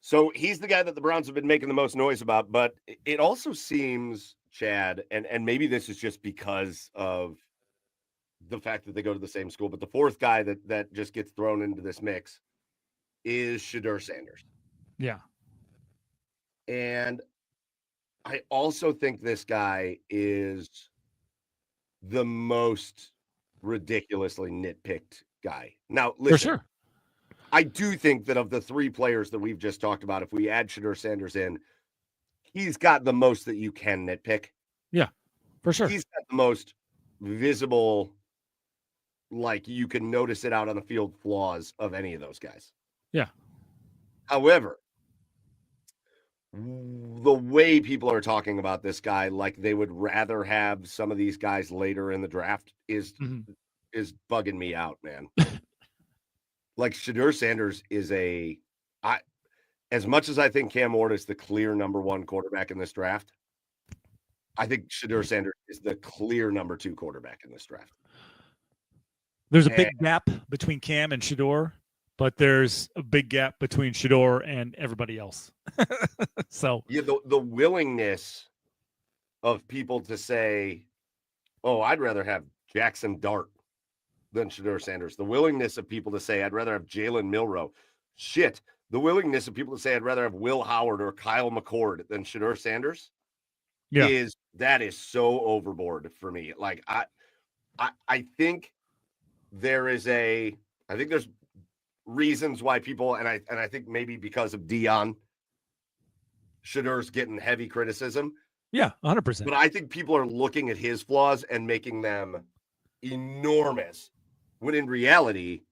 So he's the guy that the Browns have been making the most noise about, but it also seems, Chad, and maybe this is just because of the fact that they go to the same school, but the fourth guy that just gets thrown into this mix is Shedeur Sanders. Yeah. And I also think this guy is the most ridiculously nitpicked guy. Now, listen, for sure, I do think that of the three players that we've just talked about, if we add Shedeur Sanders in, he's got the most that you can nitpick. Yeah, for sure. He's got the most visible, like you can notice it out on the field, flaws of any of those guys. Yeah. However, the way people are talking about this guy, like they would rather have some of these guys later in the draft, is bugging me out, man. Like Shedeur Sanders is as much as I think Cam Ward is the clear number one quarterback in this draft, I think Shedeur Sanders is the clear number two quarterback in this draft. There's a big gap between Cam and Shedeur, but there's a big gap between Shedeur and everybody else. So yeah, the willingness of people to say, "Oh, I'd rather have Jackson Dart than Shedeur Sanders." The willingness of people to say, "I'd rather have Jalen Milroe." Shit. The willingness of people to say, "I'd rather have Will Howard or Kyle McCord than Shedeur Sanders," yeah, is so overboard for me. Like I think there's reasons why people, and I think maybe because of Deion, Shedeur's getting heavy criticism. Yeah, 100%. But I think people are looking at his flaws and making them enormous, when in reality,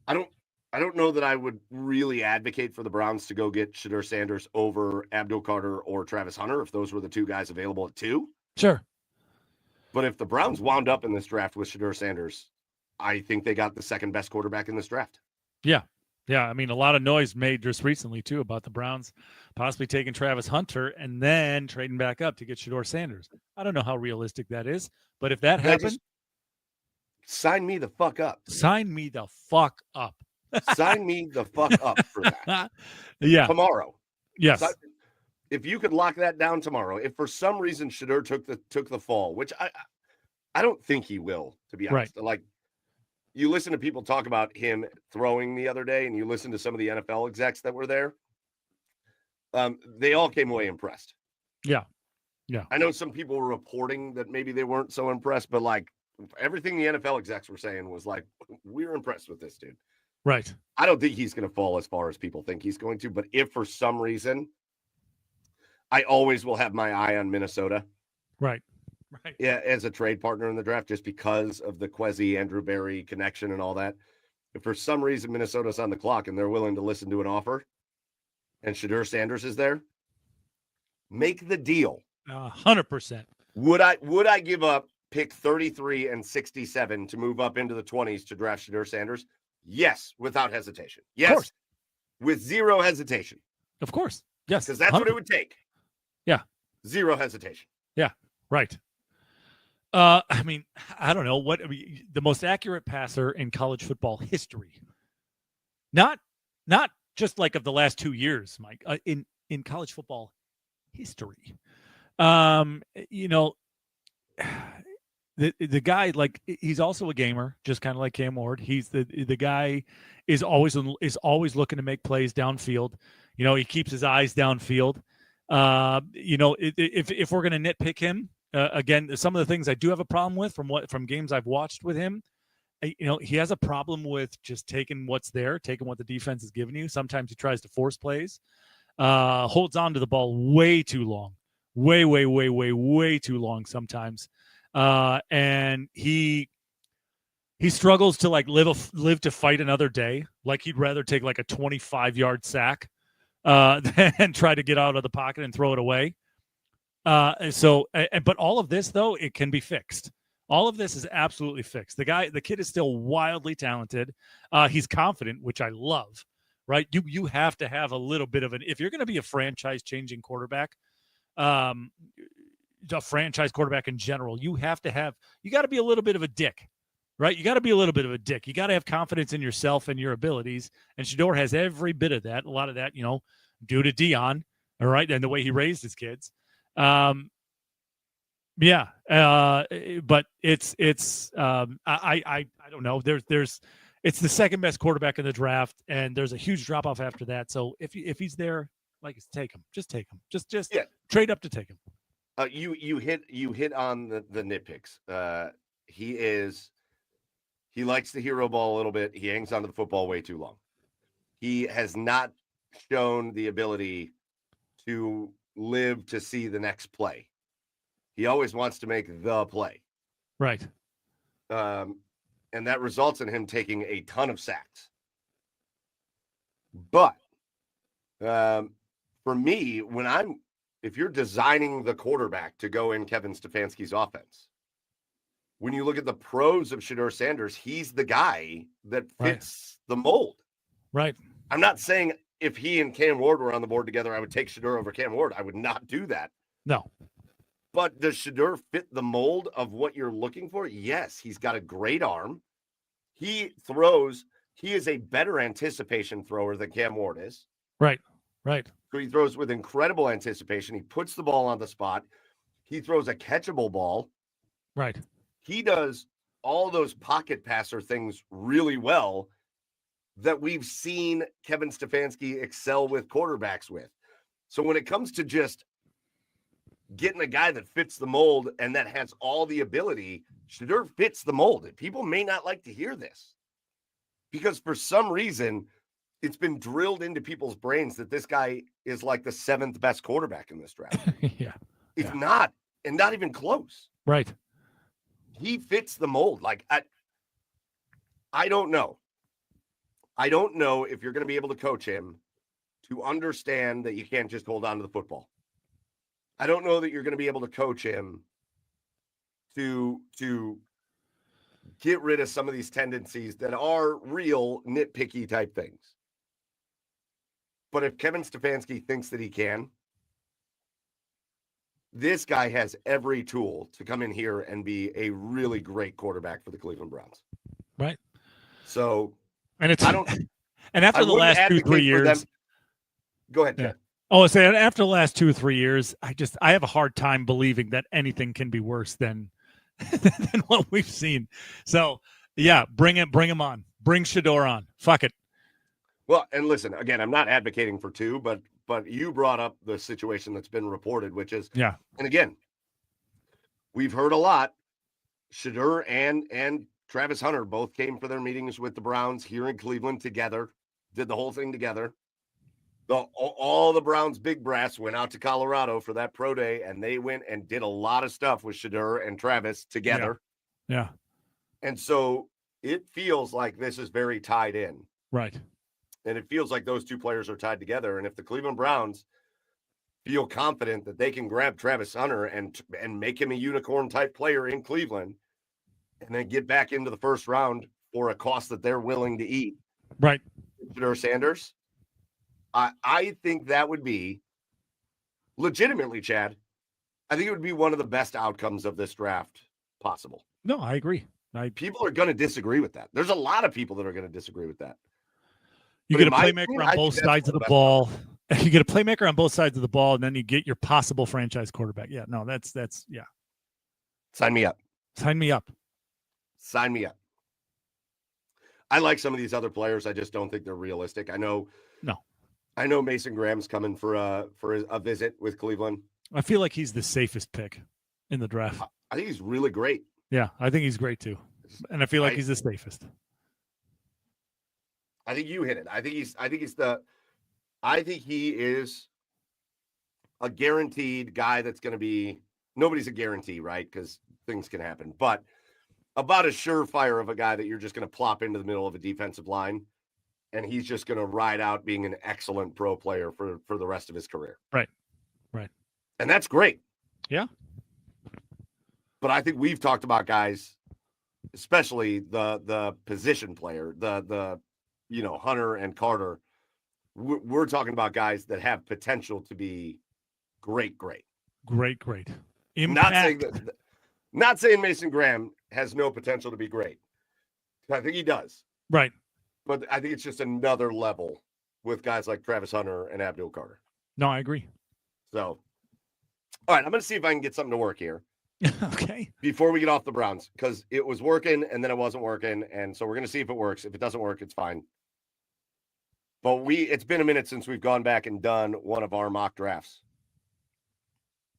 I don't know that I would really advocate for the Browns to go get Shedeur Sanders over Abdul Carter or Travis Hunter if those were the two guys available at 2. Sure. But if the Browns wound up in this draft with Shedeur Sanders, I think they got the second best quarterback in this draft. Yeah. Yeah. I mean, a lot of noise made just recently, too, about the Browns possibly taking Travis Hunter and then trading back up to get Shedeur Sanders. I don't know how realistic that is, but if that happened, sign me the fuck up. Sign me the fuck up. Sign me the fuck up for that. Yeah. Tomorrow. Yes. If you could lock that down tomorrow, if for some reason Shedeur took the fall, which I don't think he will, to be honest. Right. Like, you listen to people talk about him throwing the other day, and you listen to some of the NFL execs that were there. They all came away impressed. Yeah. Yeah. I know some people were reporting that maybe they weren't so impressed, but like everything the NFL execs were saying was like, we're impressed with this dude. Right. I don't think he's going to fall as far as people think he's going to, but if for some reason, I always will have my eye on Minnesota. Right. Right. Yeah, as a trade partner in the draft, just because of the Kwesi Andrew Berry connection and all that. If for some reason Minnesota's on the clock and they're willing to listen to an offer, and Shedeur Sanders is there, make the deal. 100%. Would I give up pick 33 and 67 to move up into the 20s to draft Shedeur Sanders? Yes, without hesitation. Yes, with zero hesitation. Of course. Yes. Because that's 100%. What it would take. Yeah. Zero hesitation. Yeah. Right. I mean, I don't know the most accurate passer in college football history. Not just like of the last 2 years, Mike. In college football history, you know, the guy, like, he's also a gamer, just kind of like Cam Ward. He's the guy is always looking to make plays downfield. You know, he keeps his eyes downfield. You know, if we're going to nitpick him. Again, some of the things I do have a problem with from games I've watched with him, you know, he has a problem with just taking what's there, taking what the defense is giving you. Sometimes he tries to force plays, holds on to the ball way too long, way too long sometimes, and he struggles to like live to fight another day. Like, he'd rather take like a 25-yard sack than try to get out of the pocket and throw it away. But all of this, though, it can be fixed. All of this is absolutely fixed. The kid is still wildly talented. He's confident, which I love, right? You have to have a little bit of if you're going to be a franchise-changing quarterback, a franchise quarterback in general, you got to be a little bit of a dick, right? You got to be a little bit of a dick. You got to have confidence in yourself and your abilities. And Shedeur has every bit of that. A lot of that, you know, due to Deion, all right, and the way he raised his kids. But it's I don't know. It's the second best quarterback in the draft, and there's a huge drop off after that. So if he's there, like, take him. Just take him. Just trade up to take him. You hit on the nitpicks. He likes the hero ball a little bit. He hangs onto the football way too long. He has not shown the ability to live to see the next play. He always wants to make the play. Right. And that results in him taking a ton of sacks. But for me, if you're designing the quarterback to go in Kevin Stefanski's offense, when you look at the pros of Shedeur Sanders, he's the guy that fits the mold. Right. I'm not saying if he and Cam Ward were on the board together, I would take Shedeur over Cam Ward. I would not do that. No. But does Shedeur fit the mold of what you're looking for? Yes, he's got a great arm. He is a better anticipation thrower than Cam Ward is. Right. So he throws with incredible anticipation. He puts the ball on the spot. He throws a catchable ball. Right. He does all those pocket passer things really well that we've seen Kevin Stefanski excel with quarterbacks with. So when it comes to just getting a guy that fits the mold and that has all the ability, Shedeur fits the mold. People may not like to hear this because for some reason it's been drilled into people's brains that this guy is like the 7th best quarterback in this draft. Yeah. It's not, and not even close. Right. He fits the mold. Like, I don't know. I don't know if you're going to be able to coach him to understand that you can't just hold on to the football. I don't know that you're going to be able to coach him to get rid of some of these tendencies that are real nitpicky type things. But if Kevin Stefanski thinks that he can, this guy has every tool to come in here and be a really great quarterback for the Cleveland Browns. Right. So, and it's, I don't, and after the last 2-3 years, go ahead, Chad. Yeah. Oh, so after the last 2 or 3 years, I have a hard time believing that anything can be worse than what we've seen. So yeah, bring him on. Bring Shedeur on. Fuck it. Well, and listen, again, I'm not advocating for two, but you brought up the situation that's been reported, which is, yeah. And again, we've heard a lot. Shedeur and Travis Hunter both came for their meetings with the Browns here in Cleveland together, did the whole thing together. All the Browns big brass went out to Colorado for that pro day, and they went and did a lot of stuff with Shedeur and Travis together. Yeah. And so it feels like this is very tied in. Right. And it feels like those two players are tied together. And if the Cleveland Browns feel confident that they can grab Travis Hunter and make him a unicorn type player in Cleveland and then get back into the first round for a cost that they're willing to eat. Right. Shedeur Sanders. I think that would be legitimately, Chad. I think it would be one of the best outcomes of this draft possible. No, I agree. People are going to disagree with that. There's a lot of people that are going to disagree with that. You get a playmaker on both sides of the ball. You get a playmaker on both sides of the ball, and then you get your possible franchise quarterback. Yeah, no, that's yeah. Sign me up. Sign me up. Sign me up. I like some of these other players. I just don't think they're realistic. I know Mason Graham's coming for a visit with Cleveland. I feel like he's the safest pick in the draft. I think he's really great. Yeah, I think he's great too. And I feel like he's the safest. I think you hit it. I think he is a guaranteed guy that's going to be, nobody's a guarantee, right? Because things can happen, but about a surefire of a guy that you're just going to plop into the middle of a defensive line. And he's just going to ride out being an excellent pro player for the rest of his career. Right. And that's great. Yeah. But I think we've talked about guys, especially the position player, the Hunter and Carter. We're talking about guys that have potential to be great. Impact. Not saying Mason Graham has no potential to be great. I think he does. Right. But I think it's just another level with guys like Travis Hunter and Abdul Carter. No, I agree. So, all right, I'm going to see if I can get something to work here. Okay. Before we get off the Browns, because it was working and then it wasn't working. And so we're going to see if it works. If it doesn't work, it's fine. But it's been a minute since we've gone back and done one of our mock drafts.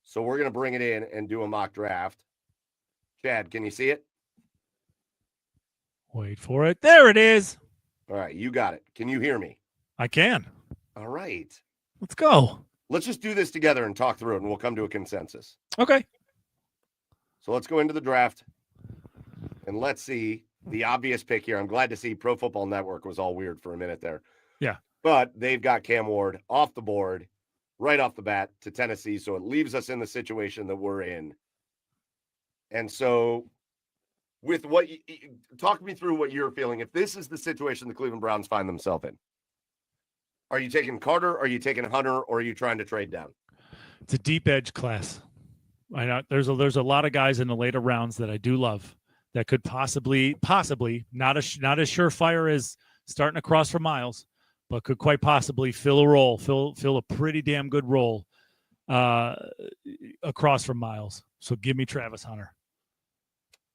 So we're going to bring it in and do a mock draft. Chad, can you see it? Wait for it. There it is. All right, you got it. Can you hear me? I can. All right. Let's go. Let's just do this together and talk through it, and we'll come to a consensus. Okay. So let's go into the draft, and let's see the obvious pick here. I'm glad to see Pro Football Network was all weird for a minute there. Yeah. But they've got Cam Ward off the board, right off the bat to Tennessee, so it leaves us in the situation that we're in. And so with what talk me through what you're feeling. If this is the situation the Cleveland Browns find themselves in, are you taking Carter? Are you taking Hunter? Or are you trying to trade down? It's a deep edge class. I know there's a lot of guys in the later rounds that I do love that could possibly not a surefire as starting across for Miles, but could quite possibly fill a role, fill a pretty damn good role across from Miles. So give me Travis Hunter.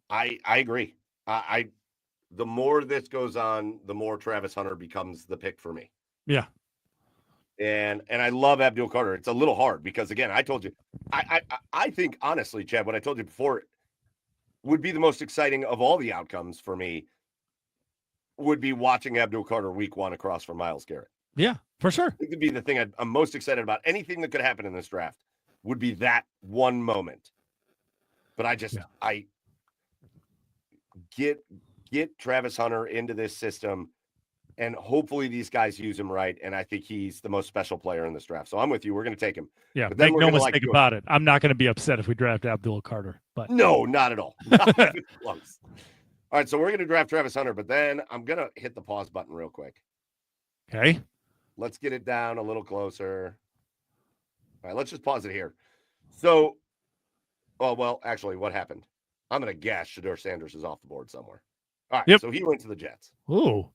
I agree. The more this goes on, the more Travis Hunter becomes the pick for me. Yeah. And I love Abdul Carter. It's a little hard because, again, I told you, I think, honestly, Chad, what I told you before would be the most exciting of all the outcomes for me would be watching Abdul Carter week 1 across from Myles Garrett. Yeah, for sure. It could be the thing I'm most excited about. Anything that could happen in this draft would be that one moment. But I get Travis Hunter into this system, and hopefully these guys use him right. And I think he's the most special player in this draft. So I'm with you. We're going to take him. Yeah, make no mistake about it. I'm not going to be upset if we draft Abdul Carter. But no, not at all. Not even close. All right, so we're going to draft Travis Hunter, but then I'm going to hit the pause button real quick. Okay. Let's get it down a little closer. All right, let's just pause it here. So, well, actually, what happened? I'm going to guess Shedeur Sanders is off the board somewhere. All right, So he went to the Jets. Ooh.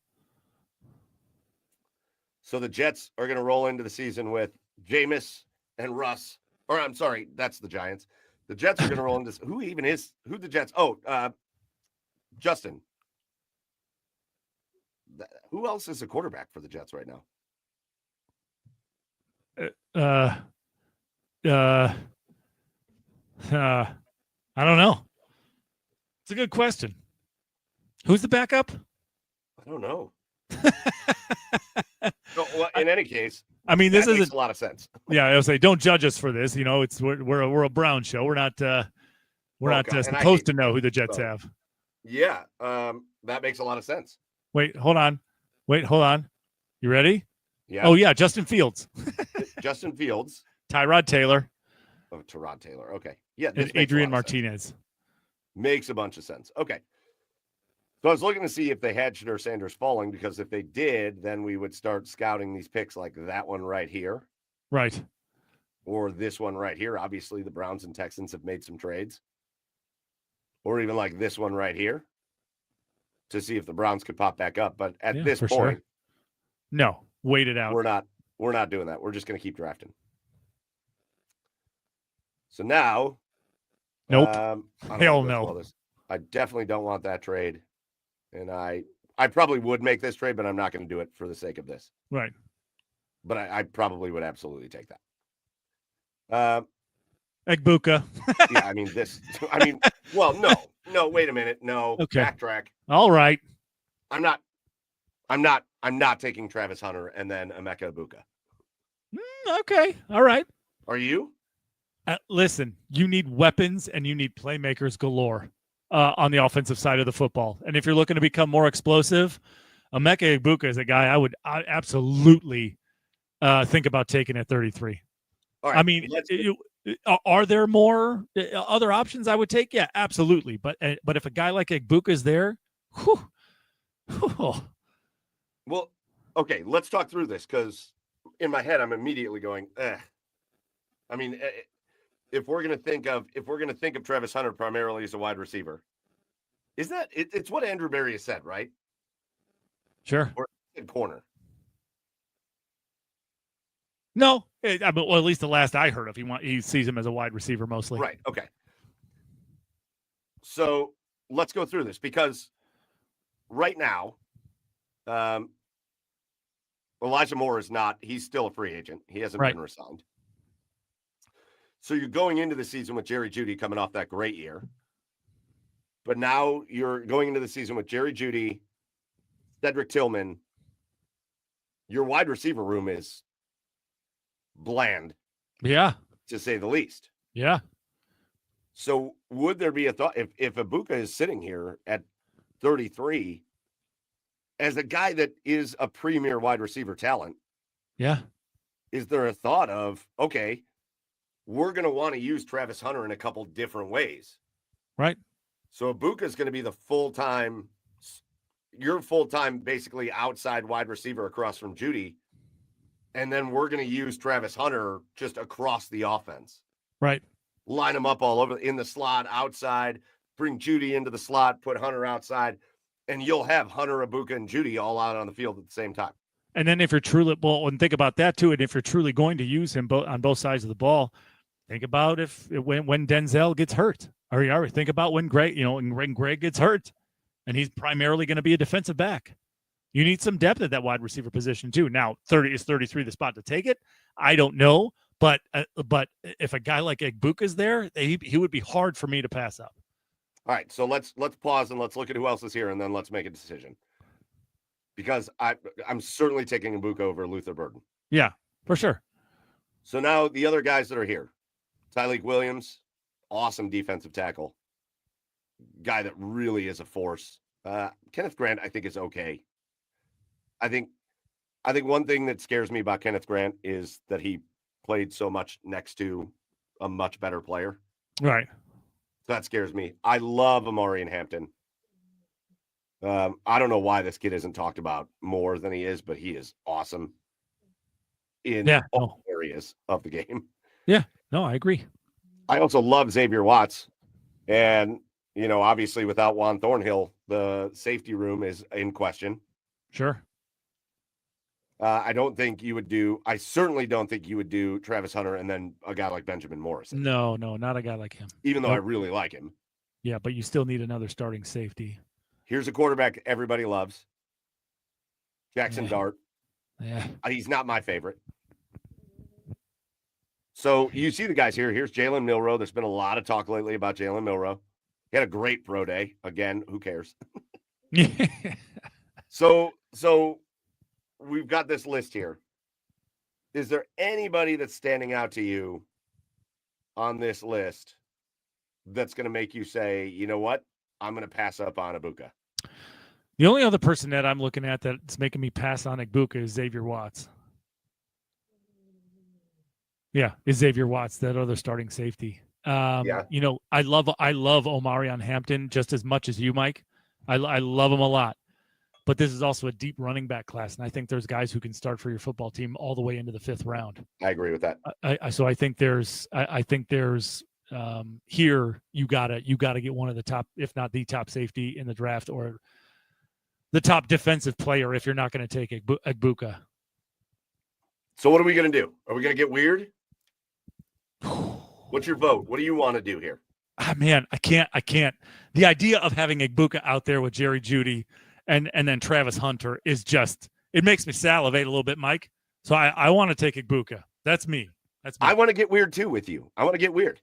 So the Jets are going to roll into the season with Jameis and Russ. Or I'm sorry, that's the Giants. The Jets are going to roll into who the Jets? Oh, Justin. Who else is a quarterback for the Jets right now? I don't know. It's a good question. Who's the backup? I don't know. No, well, in any case, I mean, this makes a lot of sense. Yeah, I was say, don't judge us for this. You know, it's we're a Brown show. We're not supposed to know who the Jets have. Yeah, that makes a lot of sense. Wait, hold on. You ready? Yeah. Oh yeah, Justin Fields. Justin Fields. Tyrod Taylor. Oh, Tyrod Taylor. Okay. Yeah. And Adrian Martinez. Makes a bunch of sense. Okay. So I was looking to see if they had Shedeur Sanders falling, because if they did, then we would start scouting these picks like that one right here. Right. Or this one right here. Obviously, the Browns and Texans have made some trades. Or even like this one right here to see if the Browns could pop back up. But at this point, sure. No, wait it out. We're not doing that. We're just going to keep drafting. So now, nope. Hell no. I definitely don't want that trade. And I probably would make this trade, but I'm not going to do it for the sake of this. Right. But I probably would absolutely take that. Egbuka. Yeah, well, no, wait a minute. No, okay. Backtrack. All right. I'm not taking Travis Hunter and then Emeka Egbuka. Okay. All right. Are you? Listen, you need weapons and you need playmakers galore on the offensive side of the football. And if you're looking to become more explosive, Emeka Egbuka is a guy I would absolutely think about taking at 33. All right, I mean, are there more other options I would take? Yeah, absolutely. But if a guy like Egbuka is there, whew. Well, okay, let's talk through this, because in my head I'm immediately going, I mean, if we're gonna think of Travis Hunter primarily as a wide receiver, is that it's what Andrew Berry has said, right? Sure. Or corner. No, at least the last I heard of, he sees him as a wide receiver mostly. Right. Okay. So let's go through this, because right now, Elijah Moore he's still a free agent. He hasn't been re-signed. So you're going into the season with Jerry Jeudy coming off that great year. But now you're going into the season with Jerry Jeudy, Cedric Tillman. Your wide receiver room is bland. Yeah. To say the least. Yeah. So would there be a thought, if Egbuka is sitting here at 33 as a guy that is a premier wide receiver talent? Yeah. Is there a thought of, okay, we're going to want to use Travis Hunter in a couple different ways? Right. So Egbuka is going to be your full-time, basically outside wide receiver across from Jeudy. And then we're going to use Travis Hunter just across the offense. Right. line them up all over in the slot, outside, bring Judy into the slot, put Hunter outside, and you'll have Hunter, Ibuka, and Judy all out on the field at the same time. And then if you're truly, well, and think about that too, and if you're truly going to use him on both sides of the ball, think about when Denzel gets hurt, or think about when Greg, when Greg gets hurt, and he's primarily going to be a defensive back. You need some depth at that wide receiver position too. Now, 33 the spot to take it? I don't know, but if a guy like Egbuka is there, he would be hard for me to pass up. All right, so let's pause and let's look at who else is here, and then let's make a decision. Because I'm certainly taking Egbuka over Luther Burden. Yeah, for sure. So now the other guys that are here, Tyleik Williams, awesome defensive tackle, guy that really is a force. Kenneth Grant, I think, is okay. I think one thing that scares me about Kenneth Grant is that he played so much next to a much better player. Right. That scares me. I love Omarion Hampton. I don't know why this kid isn't talked about more than he is, but he is awesome in all areas of the game. Yeah, no, I agree. I also love Xavier Watts. And, obviously without Juan Thornhill, the safety room is in question. Sure. I certainly don't think you would do Travis Hunter and then a guy like Benjamin Morrison. No, not a guy like him. Even though I really like him. Yeah, but you still need another starting safety. Here's a quarterback everybody loves. Jackson Dart. Yeah. He's not my favorite. So you see the guys here. Here's Jalen Milroe. There's been a lot of talk lately about Jalen Milroe. He had a great pro day. Again, who cares? So we've got this list here. Is there anybody that's standing out to you on this list that's going to make you say, you know what? I'm going to pass up on Egbuka. The only other person that I'm looking at that's making me pass on Egbuka is Xavier Watts. Yeah, is Xavier Watts, that other starting safety. I love Omarion Hampton just as much as you, Mike. I love him a lot. But this is also a deep running back class, and I think there's guys who can start for your football team all the way into the 5th round. I agree with that. So I think there's here you gotta get one of the top, if not the top safety in the draft, or the top defensive player if you're not going to take Egbuka. So what are we going to do? Are we going to get weird? What's your vote? What do you want to do here? Man, I can't. The idea of having Egbuka out there with Jerry Jeudy and then Travis Hunter is just, it makes me salivate a little bit, Mike. So I want to take Egbuka. That's me. I want to get weird too with you. I want to get weird.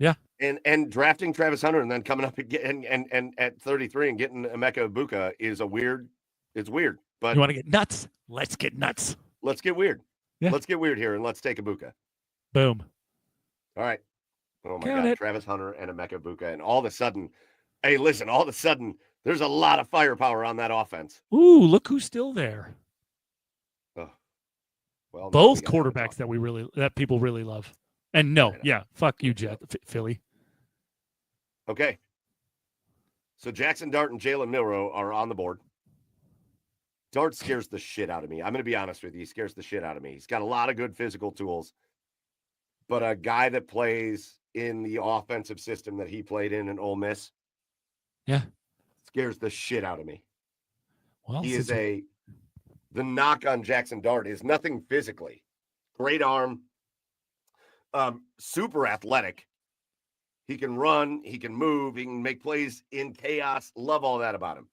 Yeah. And drafting Travis Hunter and then coming up and at 33 and getting Emeka Egbuka is it's weird. But you want to get nuts? Let's get nuts. Let's get weird. Yeah. Let's get weird here and let's take Egbuka. Boom. All right. Oh my God. Travis Hunter and Emeka Egbuka. And all of a sudden, there's a lot of firepower on that offense. Ooh, look who's still there. Oh. Well, both quarterbacks that people really love. And fuck you, Philly. Okay. So Jackson Dart and Jalen Milroe are on the board. Dart scares the shit out of me. I'm going to be honest with you. He scares the shit out of me. He's got a lot of good physical tools. But a guy that plays in the offensive system that he played in Ole Miss, scares the shit out of me. Well, the knock on Jackson Dart is nothing physically. Great arm. Super athletic. He can run, he can move, he can make plays in chaos. Love all that about him.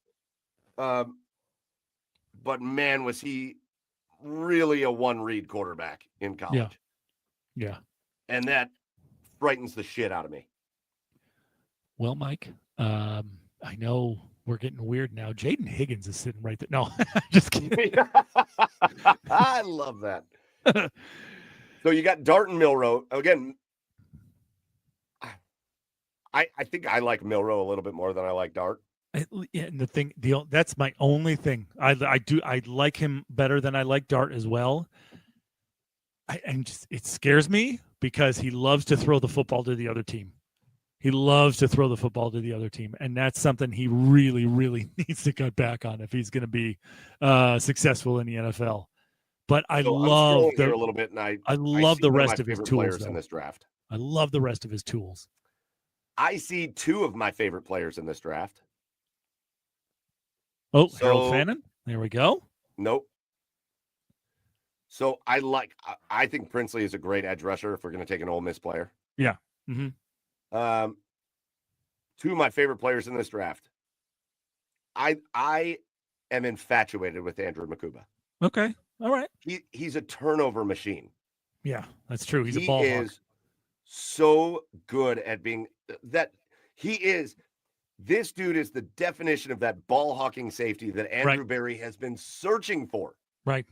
But man, was he really a one-read quarterback in college. Yeah. And that frightens the shit out of me. Well, Mike, I know we're getting weird now. Jaden Higgins is sitting right there. No, just kidding. I love that. So you got Dart and Milroe. Again, I think I like Milroe a little bit more than I like Dart. And that's my only thing. I like him better than I like Dart as well. It scares me because he loves to throw the football to the other team. And that's something he really, really needs to cut back on if he's going to be successful in the NFL. But I love a little bit, and I love the rest of his tools in this draft. I love the rest of his tools. I see two of my favorite players in this draft. Oh, Harold Fannin. There we go. Nope. So I think Princely is a great edge rusher if we're going to take an Ole Miss player. Yeah. Mm-hmm. Two of my favorite players in this draft. I am infatuated with Andrew Makuba. Okay. All right. He's a turnover machine. Yeah, that's true. He's a ball hawk. He is so good at being that. This dude is the definition of that ball hawking safety that Andrew Berry has been searching for. Right.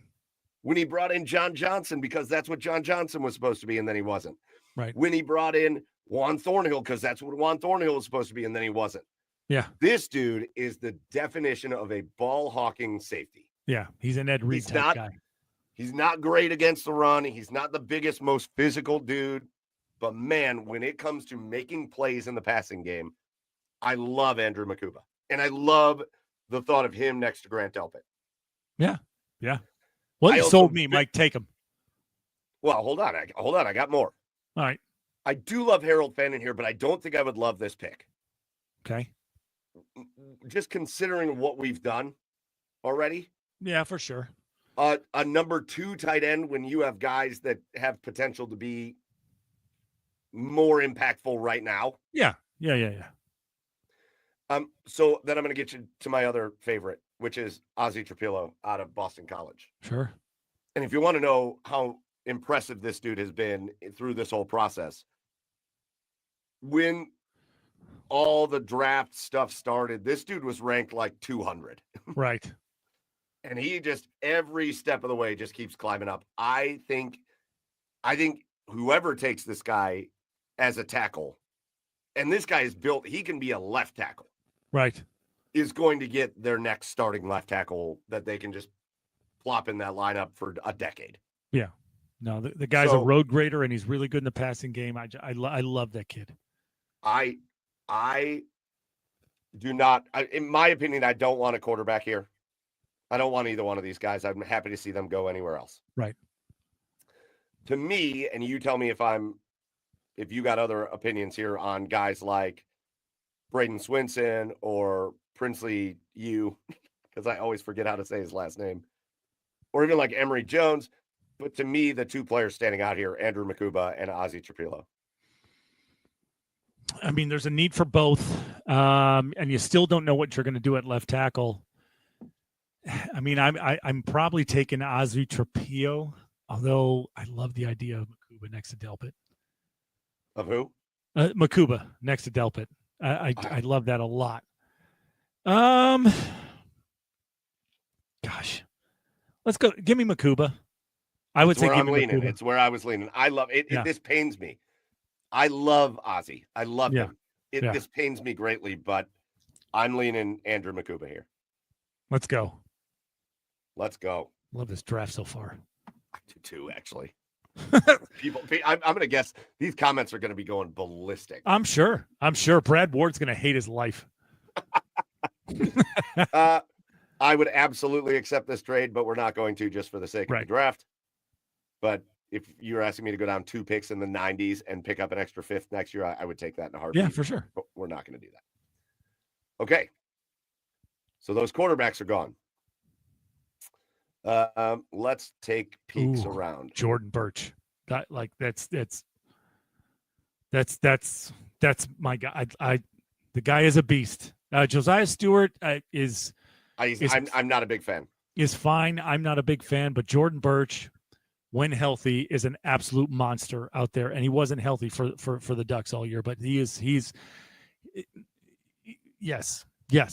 When he brought in John Johnson, because that's what John Johnson was supposed to be, and then he wasn't. Right. When he brought in Juan Thornhill, because that's what Juan Thornhill was supposed to be, and then he wasn't. Yeah. This dude is the definition of a ball hawking safety. Yeah. He's an Ed Reed type guy. He's not great against the run. He's not the biggest, most physical dude. But, man, when it comes to making plays in the passing game, I love Andrew Makuba. And I love the thought of him next to Grant Delpit. Yeah. Yeah. Well, you sold me, Mike. Take him. Well, hold on. I got more. All right. I do love Harold Fannin here, but I don't think I would love this pick. Okay. Just considering what we've done already. Yeah, for sure. A number 2 tight end when you have guys that have potential to be more impactful right now. Yeah. So then I'm going to get you to my other favorite, which is Ozzie Trapilo out of Boston College. Sure. And if you want to know how impressive this dude has been through this whole process, when all the draft stuff started, this dude was ranked like 200. Right. And he just every step of the way just keeps climbing up. I think whoever takes this guy as a tackle, and this guy is built, he can be a left tackle. Right. Is going to get their next starting left tackle that they can just plop in that lineup for a decade. Yeah. No, the guy's a road grader, and he's really good in the passing game. I love that kid. I do not, in my opinion, I don't want a quarterback here. I don't want either one of these guys. I'm happy to see them go anywhere else. Right. To me, and you tell me if you got other opinions here on guys like Braden Swinson or Princely because I always forget how to say his last name, or even like Emory Jones. But to me, the two players standing out here, Andrew Makuba and Ozzie Trapilo. I mean, there's a need for both, and you still don't know what you're going to do at left tackle. I mean, I'm probably taking Ozzie Trapilo, although I love the idea of Makuba next to Delpit. Of who? Makuba next to Delpit. I love that a lot. Gosh, let's go. Give me Makuba. I would say give me leaning. Makuba. It's where I was leaning. I love it. This pains me. I love Ozzie. I love him. This pains me greatly, but I'm leaning Andrew Makuba here. Let's go. Let's go. Love this draft so far. I do too, actually. I'm going to guess these comments are going to be going ballistic. I'm sure. Brad Ward's going to hate his life. I would absolutely accept this trade, but we're not going to just for the sake of the draft. But if you're asking me to go down 2 picks in the 90s and pick up an extra 5th next year, I would take that in a heartbeat. Yeah, for sure. But we're not going to do that. Okay. So those quarterbacks are gone. Let's take peeks around. Jordan Burch. That's my guy. The guy is a beast. Josiah Stewart is I'm not a big fan. Is fine. I'm not a big fan, but Jordan Burch, when healthy, is an absolute monster out there. And he wasn't healthy for the Ducks all year, but he's yes. Yeah,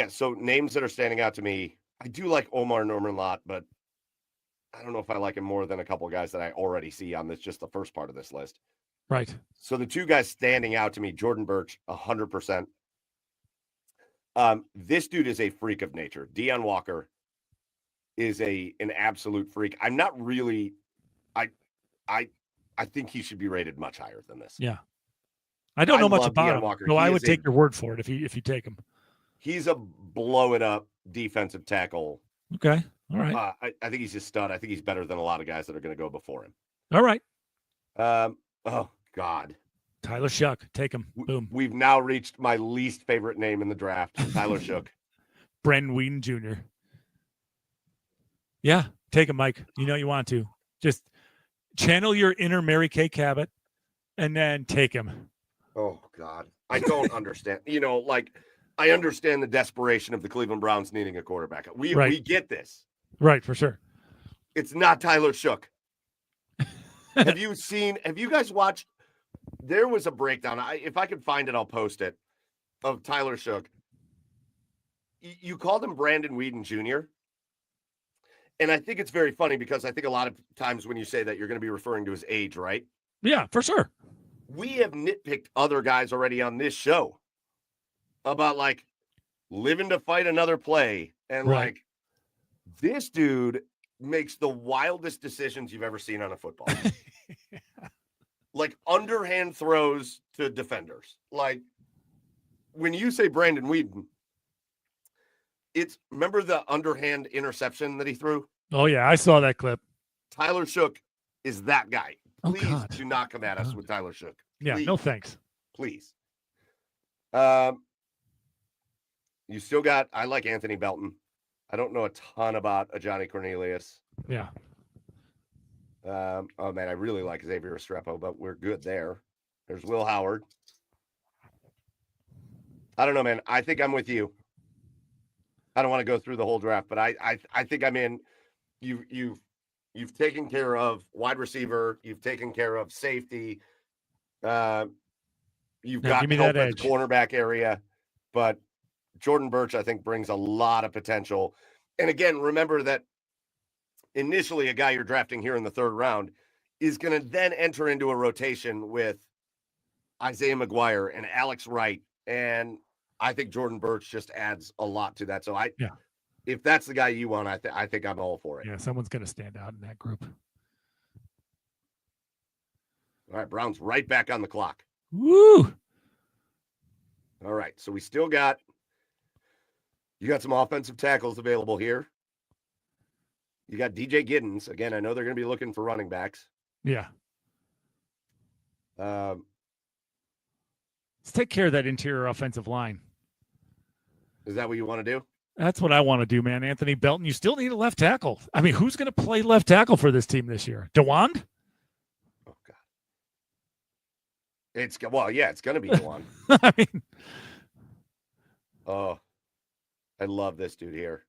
so names that are standing out to me, I do like Omar Norman-Lott, but I don't know if I like him more than a couple of guys that I already see on this, just the first part of this list. Right. So the two guys standing out to me, Jordan Burch, 100%. This dude is a freak of nature. Deion Walker is an absolute freak. I'm not really, I think he should be rated much higher than this. Yeah. I don't know much about him, Walker. so I would take your word for it if you take him. He's a blow it up defensive tackle. Okay. All right. I think he's a stud. I think he's better than a lot of guys that are going to go before him. All right. Oh God. Tyler Shuck, take him. Boom. We've now reached my least favorite name in the draft, Tyler Shook. Brandon Whedon Jr. Yeah, take him, Mike. You know you want to. Just channel your inner Mary Kay Cabot and then take him. Oh, God. I don't understand. I understand the desperation of the Cleveland Browns needing a quarterback. We get this. Right, for sure. It's not Tyler Shook. Have you guys watched? There was a breakdown. If I could find it, I'll post it, of Tyler Shook. You called him Brandon Whedon Jr., and I think it's very funny because I think a lot of times when you say that, you're going to be referring to his age, right? Yeah, for sure. We have nitpicked other guys already on this show about living to fight another play. And this dude makes the wildest decisions you've ever seen on a football. Underhand throws to defenders. When you say Brandon Whedon, remember the underhand interception that he threw? Oh, yeah, I saw that clip. Tyler Shook is that guy. Please do not come at us God. with Tyler Shook. Yeah, Please. no thanks. Please. You still got, I like Anthony Belton. I don't know a ton about Johnny Cornelius. Yeah. Oh, man, I really like Xavier Restrepo, but we're good there. There's Will Howard. I don't know, man. I think I'm with you. I don't want to go through the whole draft, but I think I'm in. You've taken care of wide receiver. You've taken care of safety. You've got give me help that at the cornerback area, but Jordan Burch, I think, brings a lot of potential. And again, remember that initially a guy you're drafting here in the third round is going to then enter into a rotation with Isaiah McGuire and Alex Wright. And I think Jordan Burch just adds a lot to that. So if that's the guy you want, I think I'm all for it. Yeah, someone's going to stand out in that group. All right, Browns right back on the clock. Woo! All right, so we still got some offensive tackles available here. You got DJ Giddens. Again, I know they're going to be looking for running backs. Yeah. Let's take care of that interior offensive line. Is that what you want to do? That's what I want to do, man. Anthony Belton, you still need a left tackle. I mean, who's going to play left tackle for this team this year? DeWand? Oh, God. It's going to be DeWand. I mean, oh, I love this dude here.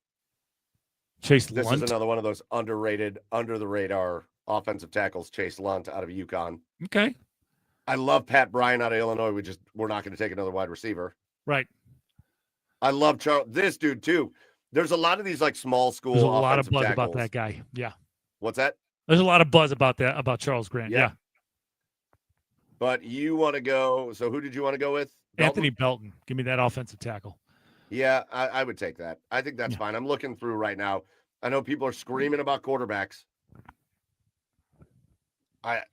Chase This Lunt. is another one of those underrated, under the radar offensive tackles. Chase Lunt out of UConn. Okay. I love Pat Bryan out of Illinois. We're not going to take another wide receiver. Right. I love this dude too. There's a lot of these small school. There's a lot of buzz tackles. about that guy. Yeah. What's that? There's a lot of buzz about that, about Charles Grant. Yeah. But you want to go. So who did you want to go with? Anthony Belton. Give me that offensive tackle. Yeah, I would take that. I think that's fine. I'm looking through right now. I know people are screaming about quarterbacks. I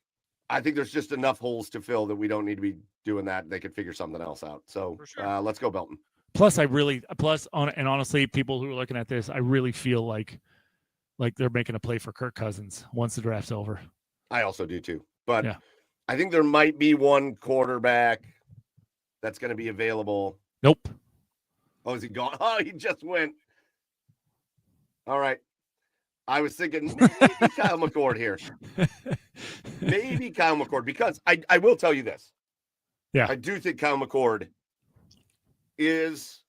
think there's just enough holes to fill that we don't need to be doing that. They could figure something else out. So let's go Belton. And honestly, people who are looking at this, I really feel like they're making a play for Kirk Cousins once the draft's over. I also do too. But I think there might be one quarterback that's going to be available. Nope. Oh, is he gone? Oh, he just went. All right. I was thinking maybe Kyle McCord here. Maybe Kyle McCord, because I will tell you this. Yeah. I do think Kyle McCord is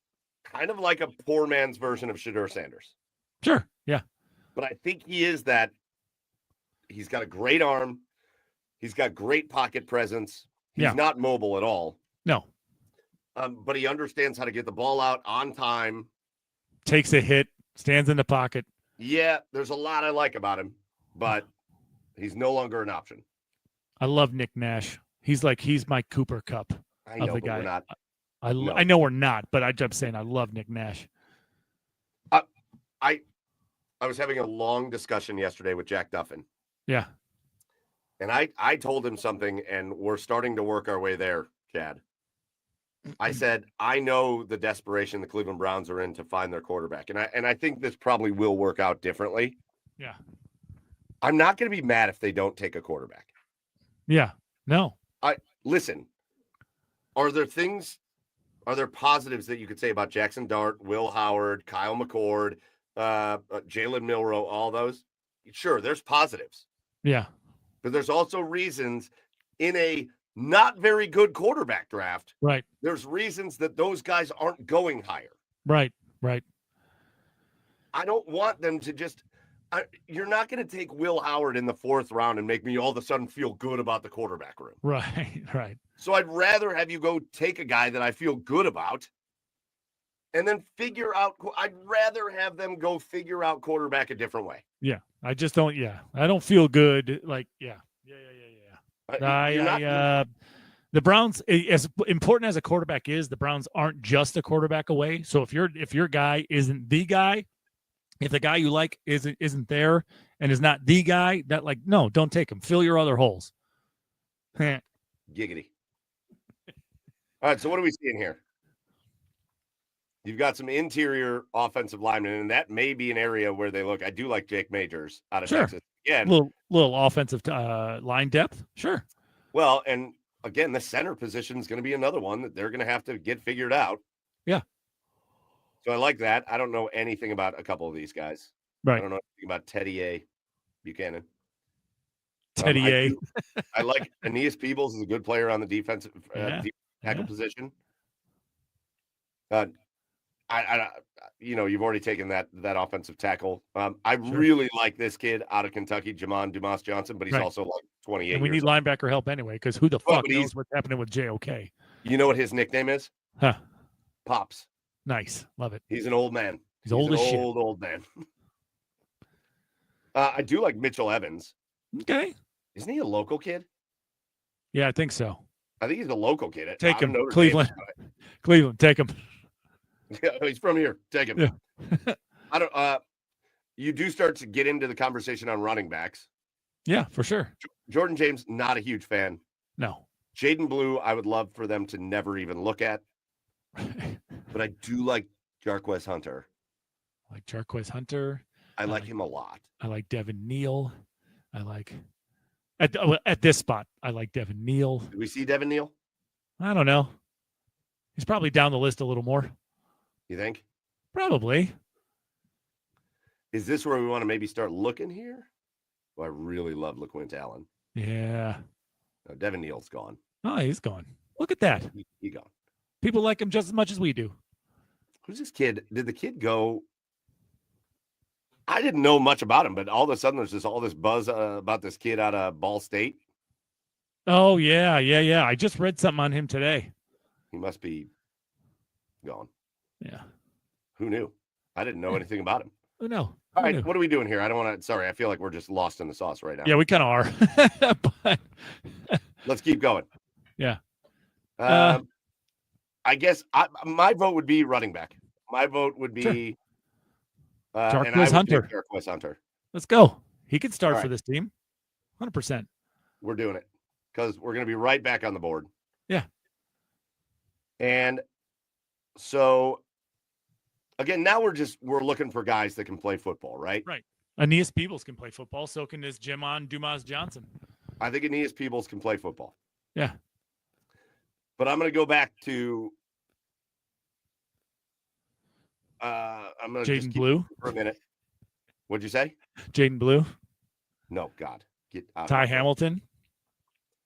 kind of like a poor man's version of Shedeur Sanders. Sure. Yeah. But I think he is that. He's got a great arm. He's got great pocket presence. He's not mobile at all. No. But he understands how to get the ball out on time. Takes a hit, stands in the pocket. Yeah, there's a lot I like about him, but he's no longer an option. I love Nick Nash. He's my Cooper Kupp. I know, but we're not. I know we're not, but I'm saying I love Nick Nash. I was having a long discussion yesterday with Jack Duffin. Yeah. And I told him something, and we're starting to work our way there, Chad. I said, I know the desperation the Cleveland Browns are in to find their quarterback. And I think this probably will work out differently. Yeah. I'm not going to be mad if they don't take a quarterback. Yeah. No. Listen, are there positives that you could say about Jackson Dart, Will Howard, Kyle McCord, Jalen Milroe, all those? Sure, there's positives. Yeah. But there's also reasons in a not very good quarterback draft. Right. There's reasons that those guys aren't going higher. Right. I don't want them to just you're not going to take Will Howard in the 4th round and make me all of a sudden feel good about the quarterback room. Right. So I'd rather have you go take a guy that I feel good about and then figure out. I'd rather have them go figure out quarterback a different way. Yeah. I just don't. Yeah. I don't feel good. Like, yeah. The Browns, as important as a quarterback is, the Browns aren't just a quarterback away. So if your guy isn't the guy, if the guy you like isn't there and is not the guy, that no, don't take him. Fill your other holes. Giggity. All right, so what are we seeing here? You've got some interior offensive linemen, and that may be an area where they look. I do like Jake Majors out of Texas. Again, little offensive line depth. Sure. Well, and again, the center position is going to be another one that they're going to have to get figured out. Yeah. So I like that. I don't know anything about a couple of these guys. Right. I don't know anything about Teddy A. Buchanan. I like Aeneas Peebles is a good player on the defensive tackle position. You've already taken that offensive tackle. I really like this kid out of Kentucky, Jamon Dumas Johnson, but he's also like 28. And we need linebacker help anyway, because who the fuck knows what's happening with JOK? You know what his nickname is? Huh? Pops. Nice, love it. He's an old man. He's old as shit. Old man. I do like Mitchell Evans. Okay. Isn't he a local kid? Yeah, I think so. I think he's a local kid. Take him, Cleveland. Cleveland, take him. Yeah, he's from here. Take him. Yeah. I don't. You do start to get into the conversation on running backs. Yeah, for sure. Jordan James, not a huge fan. No. Jaden Blue, I would love for them to never even look at. But I do like Jarquez Hunter. I like him a lot. I like Devin Neal. I like at this spot. I like Devin Neal. Do we see Devin Neal? I don't know. He's probably down the list a little more. You think? Probably. Is this where we want to maybe start looking here? Well, I really love LaQuint Allen. Yeah. No, Devin Neal's gone. Oh, he's gone. Look at that. He gone. People like him just as much as we do. Who's this kid? Did the kid go? I didn't know much about him, but all of a sudden there's all this buzz about this kid out of Ball State. Oh, yeah. I just read something on him today. He must be gone. Yeah. Who knew? I didn't know anything about him. Oh, no. All right, what are we doing here? I don't want to. Sorry, I feel like we're just lost in the sauce right now. Yeah, we kind of are. But let's keep going. Yeah. I guess my vote would be running back. My vote would be Jarquez Hunter. Jarquez Hunter. Let's go. He could start for this team. 100%. We're doing it because we're going to be right back on the board. Yeah. And so, again, now we're looking for guys that can play football, right? Right. Aeneas Peebles can play football. So can this Jamon Dumas Johnson. I think Aeneas Peebles can play football. Yeah. But I'm going to go back to I'm going to Jaden Blue for a minute. What'd you say? Jaden Blue. No, God. Get out. Ty Hamilton.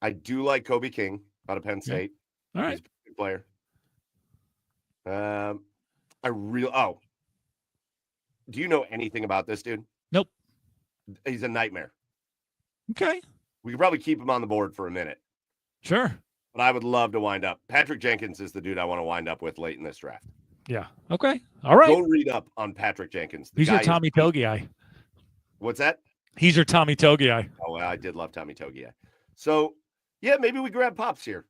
I do like Kobe King out of Penn State. Yeah. All right. He's a good player. Do you know anything about this dude? Nope. He's a nightmare. Okay. We could probably keep him on the board for a minute. Sure. But I would love to wind up. Patrick Jenkins is the dude I want to wind up with late in this draft. Yeah. Okay. All right. Go read up on Patrick Jenkins. He's your Tommy Togiai. What's that? He's your Tommy Togiai. Oh, well, I did love Tommy Togiai. So, yeah, maybe we grab Pops here.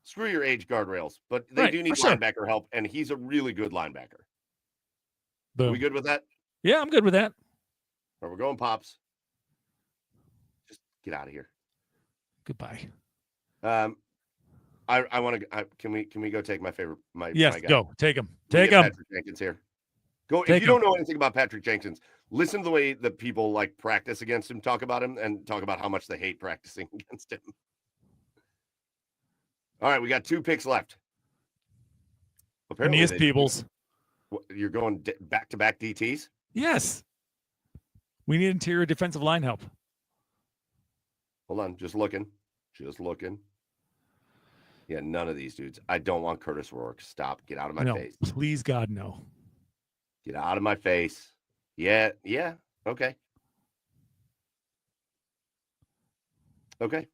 Screw your age guardrails, but they do need linebacker help, and he's a really good linebacker. Boom. Are we good with that? Yeah, I'm good with that. All right, we're going Pops. Just get out of here. Goodbye. I want to. Can we go take my favorite? Yes, my guy. Go take him. Take him. Patrick Jenkins here. Go. If you don't know anything about Patrick Jenkins, listen to the way that people like practice against him, talk about him, and talk about how much they hate practicing against him. All right, we got 2 picks left. Aeneas Peebles. You're going back-to-back DTs? Yes. We need interior defensive line help. Hold on, just looking. Yeah, none of these dudes. I don't want Curtis Rourke. Stop. Get out of my face. Please, God, no. Get out of my face. Yeah, okay. Okay.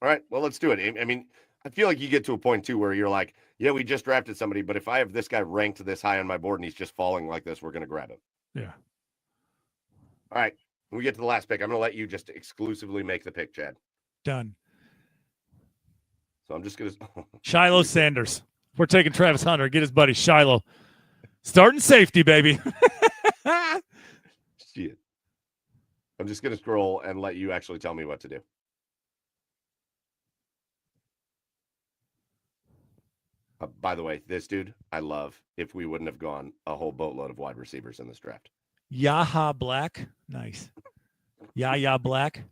All right, well, let's do it. I mean, I feel like you get to a point, too, where you're like, yeah, we just drafted somebody, but if I have this guy ranked this high on my board and he's just falling like this, we're going to grab him. Yeah. All right, when we get to the last pick, I'm going to let you just exclusively make the pick, Chad. Done. So I'm just going to... Shiloh Sanders. We're taking Travis Hunter. Get his buddy Shiloh. Starting safety, baby. Shit. I'm just going to scroll and let you actually tell me what to do. By the way, this dude, I love if we wouldn't have gone a whole boatload of wide receivers in this draft. Yaha Black. Nice. Yaya Black.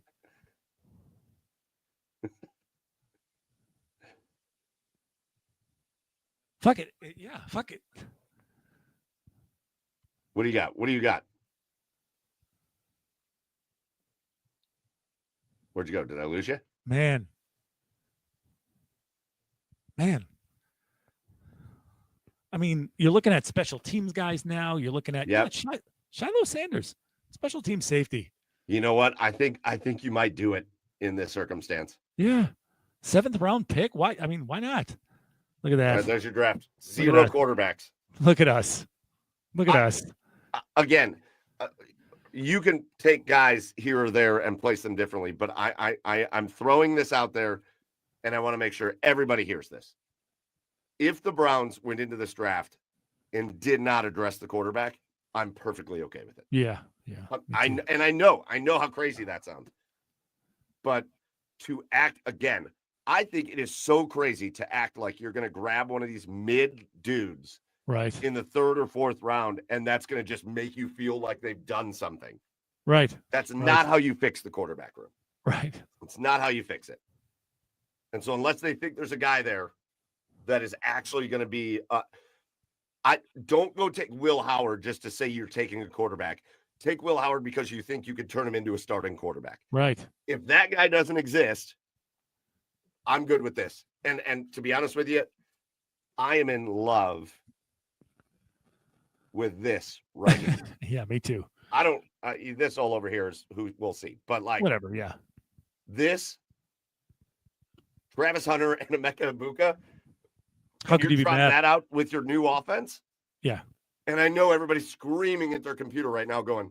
Fuck it. Yeah, fuck it. What do you got? Where'd you go? Did I lose you? Man. I mean, you're looking at special teams guys now. You're looking at Shiloh Sanders, special team safety. You know what? I think you might do it in this circumstance. Yeah. 7th round pick. Why? I mean, why not? Look at that. All right, there's your draft. 0 quarterbacks. Look at us. Again, you can take guys here or there and place them differently, but I'm throwing this out there, and I want to make sure everybody hears this. If the Browns went into this draft and did not address the quarterback, I'm perfectly okay with it. Yeah. I know how crazy that sounds. But to act again, I think it is so crazy to act like you're going to grab one of these mid dudes right in the 3rd or 4th round, and that's going to just make you feel like they've done something. Right. That's not how you fix the quarterback room. Right. It's not how you fix it. And so unless they think there's a guy there that is actually going to be I don't go take Will Howard just to say you're taking a quarterback. Take Will Howard because you think you could turn him into a starting quarterback. Right. If that guy doesn't exist, I'm good with this. And to be honest with you, I am in love with this right here. Yeah, me too. I don't this all over here is who we'll see. But like whatever, yeah. This Travis Hunter and Emeka Egbuka. How could you be mad? That out with your new offense? Yeah. And I know everybody's screaming at their computer right now going,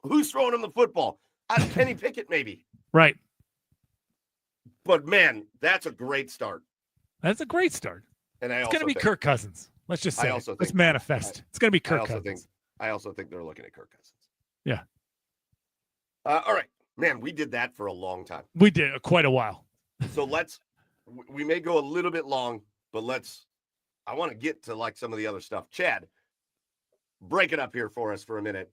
who's throwing him the football? Kenny Pickett, maybe. Right. But, man, that's a great start. That's a great start. And it's going to be Kirk Cousins. Let's just say let's manifest. It's going to be Kirk Cousins. I also think they're looking at Kirk Cousins. Yeah. All right. Man, we did that for a long time. We did quite a while. So we may go a little bit long, but I want to get to like some of the other stuff. Chad, break it up here for us for a minute.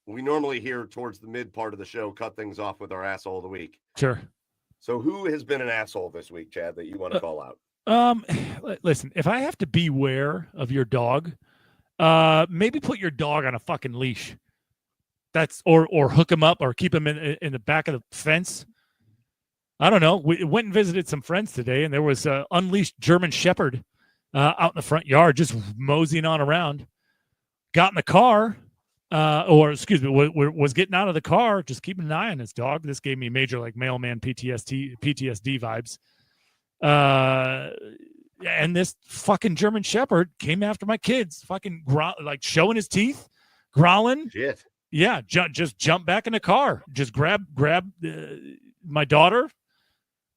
We normally here towards the mid part of the show, cut things off with our asshole of the week. Sure. So who has been an asshole this week, Chad, that you want to call out? Listen, if I have to beware of your dog, maybe put your dog on a fucking leash. That's or hook him up or keep him in the back of the fence. I don't know. We went and visited some friends today, and there was an unleashed German Shepherd out in the front yard just moseying on around. Got in the car, was getting out of the car, just keeping an eye on his dog. This gave me major like mailman PTSD vibes. And this fucking German Shepherd came after my kids, fucking showing his teeth, growling. Shit. Yeah, just jump back in the car. Just grab my daughter.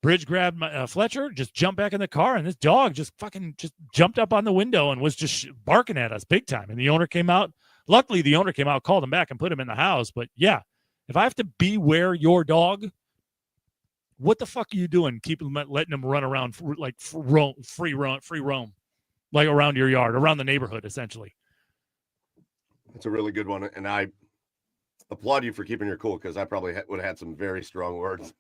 Bridge grabbed my, Fletcher, just jumped back in the car, and this dog just jumped up on the window and was just barking at us big time. And the owner came out. Luckily, the owner came out, called him back, and put him in the house. But yeah, if I have to beware your dog, what the fuck are you doing? Letting him run around like free roam, like around your yard, around the neighborhood, essentially. It's a really good one, and I applaud you for keeping your cool because I probably would have had some very strong words.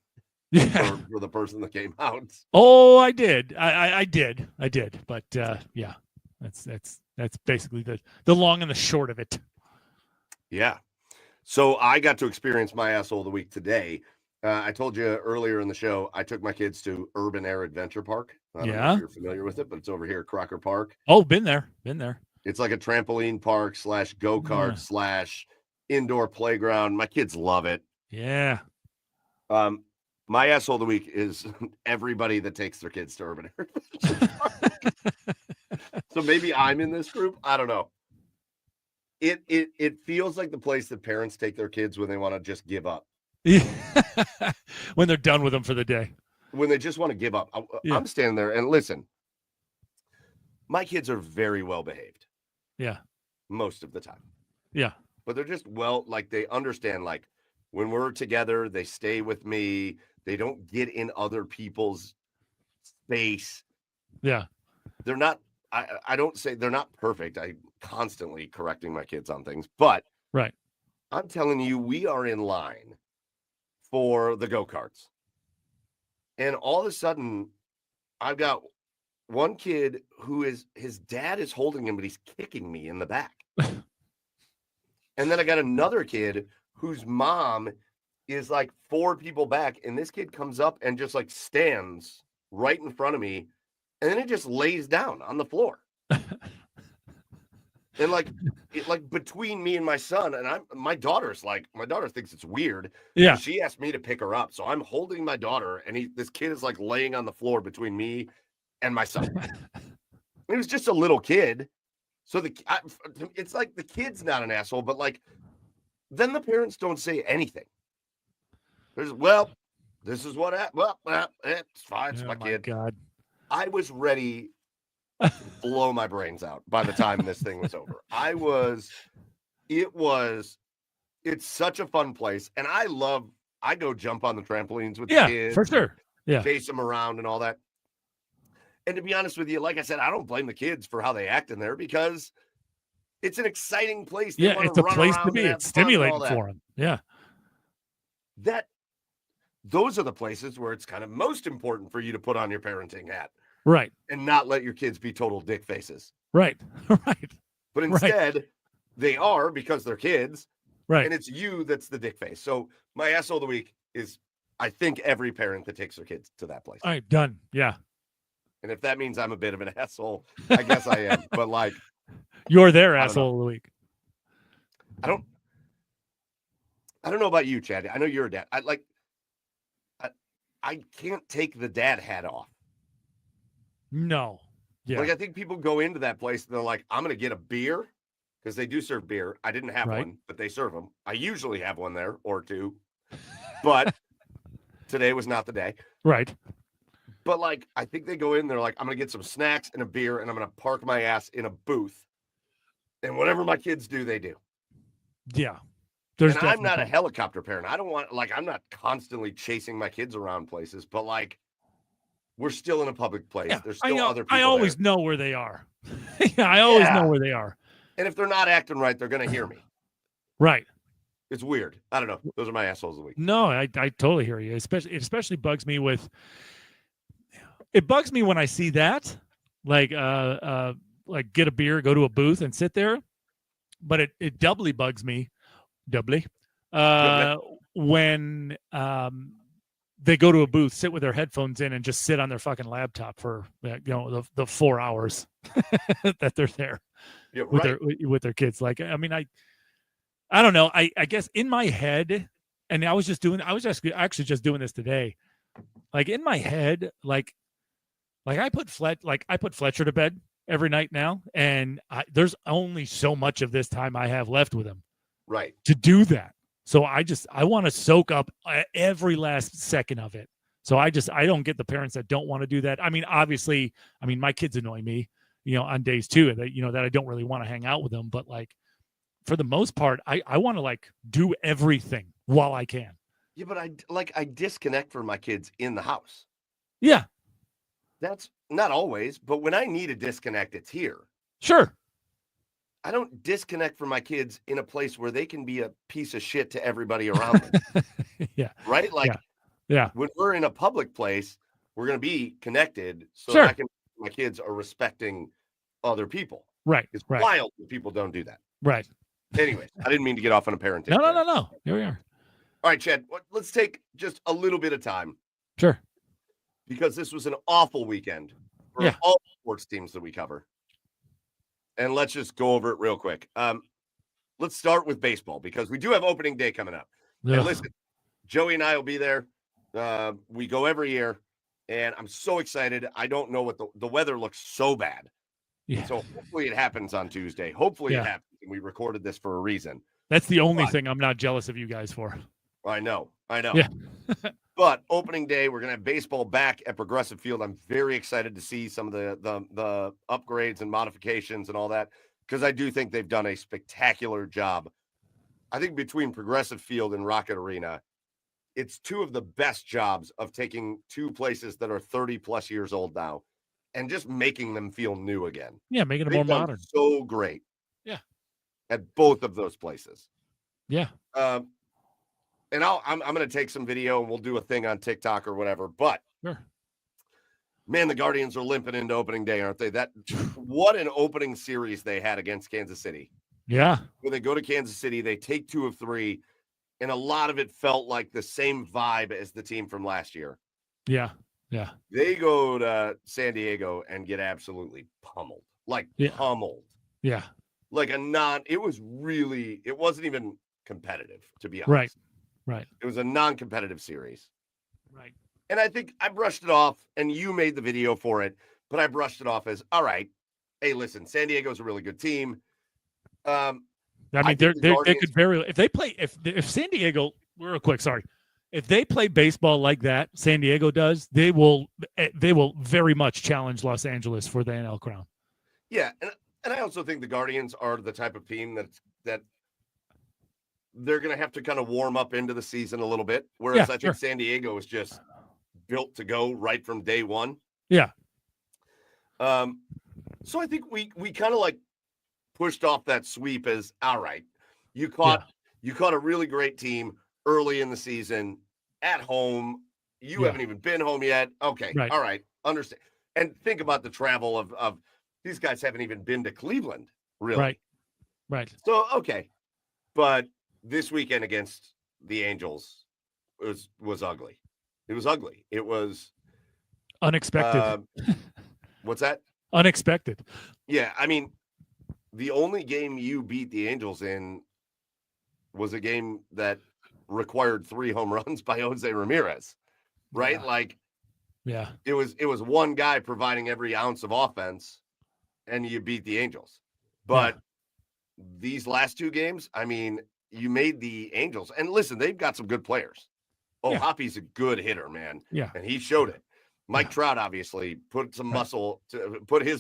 Yeah. for the person that came out. Oh, I did. I did. But yeah, that's basically the long and the short of it. Yeah. So I got to experience my asshole of the week today. I told you earlier in the show, I took my kids to Urban Air Adventure Park. I don't know if Yeah. you're familiar with it, but it's over here at Crocker Park. Oh, been there. It's like a trampoline park / go-kart / indoor playground. My kids love it. Yeah. My asshole of the week is everybody that takes their kids to Urban Air Adventure Park. So maybe I'm in this group. I don't know. It feels like the place that parents take their kids when they want to just give up. When they're done with them for the day. When they just want to give up. I'm standing there and listen. My kids are very well behaved. Yeah. Most of the time. Yeah. But they're just they understand, like, when we're together, they stay with me. They don't get in other people's space. Yeah. They're not, I don't say they're not perfect. I'm constantly correcting my kids on things, but right. I'm telling you, we are in line for the go-karts. And all of a sudden, I've got one kid who his dad is holding him, but he's kicking me in the back. And then I got another kid whose mom is like 4 people back. And this kid comes up and just like stands right in front of me. And then he just lays down on the floor. And like between me and my son, and my daughter thinks it's weird. Yeah. She asked me to pick her up. So I'm holding my daughter, and this kid is like laying on the floor between me and my son. He was just a little kid. So it's like the kid's not an asshole, but like then the parents don't say anything. This is what it's fine. It's my kid. God. I was ready to blow my brains out by the time this thing was over. It's such a fun place. And I go jump on the trampolines with the kids. For sure. Yeah. Chase them around and all that. And to be honest with you, like I said, I don't blame the kids for how they act in there because it's an exciting place. Yeah, it's a place to be. It's stimulating for them. Yeah. Those are the places where it's kind of most important for you to put on your parenting hat. Right. And not let your kids be total dick faces. Right. Right. But instead, they are because they're kids. Right. And it's you that's the dick face. So my asshole of the week is, I think, every parent that takes their kids to that place. All right, done. Yeah. And if that means I'm a bit of an asshole, I guess I am. But like, you're their asshole of the week. I don't know about you, Chad. I know you're a dad. I can't take the dad hat off. No. Yeah. Like, I think people go into that place and they're like, I'm going to get a beer because they do serve beer. I didn't have one, but they serve them. I usually have one there or two, but today was not the day. Right. But like, I think they go in, they're like, I'm going to get some snacks and a beer and I'm going to park my ass in a booth. And whatever my kids do, they do. Yeah. And I'm not a helicopter parent. I don't want, I'm not constantly chasing my kids around places, but like, we're still in a public place. Yeah, There's still other people. I always know where they are. I always know where they are. And if they're not acting right, they're going to hear me. Right. It's weird. I don't know. Those are my assholes of the week. No, I totally hear you. It especially bugs me when I see that, like get a beer, go to a booth and sit there. But it doubly bugs me, when they go to a booth, sit with their headphones in, and just sit on their fucking laptop for the 4 hours that they're there with their kids. Like, I mean, I don't know. I guess in my head, and I was actually just doing this today. Like in my head, like I put Fletcher to bed every night now, and there's only so much of this time I have left with him, right, to do that. So I want to soak up every last second of it. So I don't get the parents that don't want to do that. I mean, obviously, my kids annoy me, on days too, that I don't really want to hang out with them. But like, for the most part, I want to like do everything while I can. Yeah, but I disconnect from my kids in the house. Yeah. That's not always, but when I need a disconnect, it's here. Sure. I don't disconnect from my kids in a place where they can be a piece of shit to everybody around them. Yeah. Right? Like, Yeah. When we're in a public place, we're going to be connected so Sure. I can my kids are respecting other people. Right. It's Right. wild when people don't do that. Right. Anyways, I didn't mean to get off on a parenting. No. Here we are. All right, Chad, let's take just a little bit of time Sure. because this was an awful weekend for Yeah. all sports teams that we cover. And let's just go over it real quick. Let's start with baseball because we do have opening day coming up. And Ugh. listen, Joey and I will be there. We go every year, and I'm so excited. I don't know what the weather looks so bad. Yeah. So hopefully it happens on Tuesday. Hopefully Yeah. it happens. And we recorded this for a reason. That's the only thing I'm not jealous of you guys for. I know. Yeah. But opening day, we're gonna have baseball back at Progressive Field. I'm very excited to see some of the upgrades and modifications and all that because I do think they've done a spectacular job. I think between Progressive Field and Rocket Arena, it's two of the best jobs of taking two places that are 30 plus years old now and just making them feel new again. Yeah, making it They've more done modern. so great. Yeah. At both of those places. Yeah. And I'm going to take some video and we'll do a thing on TikTok or whatever. But Sure. Man, the Guardians are limping into opening day, aren't they? What an opening series they had against Kansas City. Yeah. When they go to Kansas City, they take 2 of 3, and a lot of it felt like the same vibe as the team from last year. Yeah. Yeah. They go to San Diego and get absolutely pummeled, pummeled. Yeah. It wasn't even competitive, to be honest. Right. Right. It was a non-competitive series. Right. And I think I brushed it off, and you made the video for it, but I brushed it off as, all right, hey, listen, San Diego's a really good team. I mean, they could if they play, if San Diego, real quick, sorry, if they play baseball like that, San Diego does, they will very much challenge Los Angeles for the NL crown. Yeah, and I also think the Guardians are the type of team that they're going to have to kind of warm up into the season a little bit, whereas I think San Diego is just built to go right from day one. Yeah. So I think we kind of pushed off that sweep as, all right, you caught a really great team early in the season at home. You haven't even been home yet. Okay. Right. All right. Understand. And think about the travel of these guys haven't even been to Cleveland, really. Right. So, okay. But this weekend against the Angels was ugly. It was ugly. It was unexpected. What's that? Unexpected. Yeah. I mean, the only game you beat the Angels in was a game that required 3 home runs by Jose Ramirez, right? Yeah. It was one guy providing every ounce of offense, and you beat the Angels. But these last 2 games, I mean, you made the Angels, and listen, they've got some good players. Oh, Hoppy's a good hitter, man. Yeah. And he showed it. Mike Trout obviously put his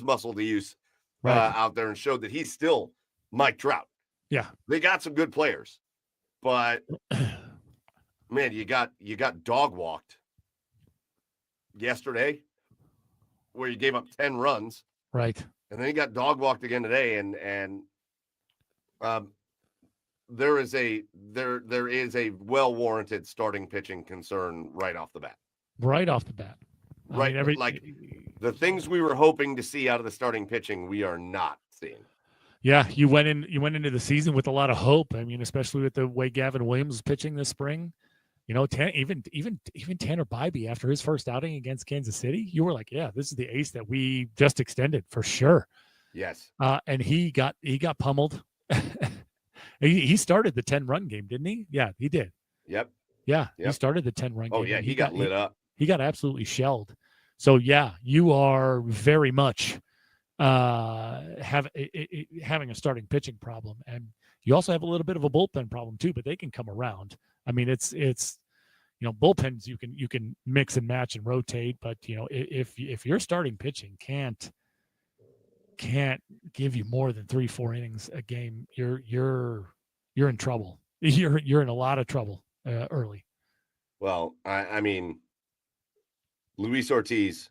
muscle to use out there and showed that he's still Mike Trout. Yeah. They got some good players. But man, you got dog walked yesterday where you gave up 10 runs. Right. And then you got dog walked again today and there is a well-warranted starting pitching concern right off the bat. Right off the bat. Right. I mean, the things we were hoping to see out of the starting pitching, we are not seeing. Yeah, you went into the season with a lot of hope. I mean, especially with the way Gavin Williams was pitching this spring. You know, even Tanner Bybee after his first outing against Kansas City, you were like, yeah, this is the ace that we just extended for sure. Yes. And he got pummeled. He started the 10-run game, didn't he? Yeah, he did. Yep. Yeah, he started the 10-run game. Oh yeah, he got lit up. He got absolutely shelled. So yeah, you are very much having a starting pitching problem, and you also have a little bit of a bullpen problem too. But they can come around. I mean, it's bullpens you can mix and match and rotate, but if your starting pitching can't give you more than 3-4 innings a game, you're in trouble. You're in a lot of trouble early. Well, I mean, Luis Ortiz,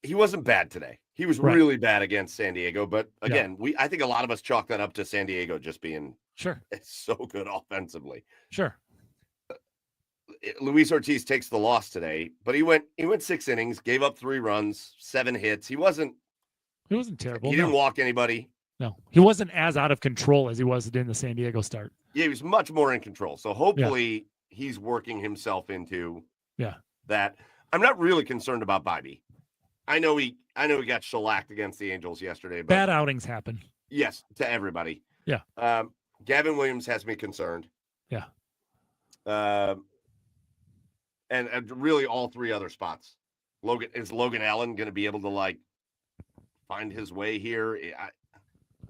he wasn't bad today. He was really bad against San Diego, but again, I think a lot of us chalk that up to San Diego just being sure so good offensively. Sure. Luis Ortiz takes the loss today, but he went 6 innings, gave up 3 runs, 7 hits. He wasn't terrible. He didn't walk anybody. No, he wasn't as out of control as he was in the San Diego start. Yeah, he was much more in control. So hopefully he's working himself into that. I'm not really concerned about Bibee. I know he got shellacked against the Angels yesterday. But bad outings happen. Yes, to everybody. Yeah. Gavin Williams has me concerned. Yeah. And really all 3 other spots. Logan Allen going to be able to find his way here?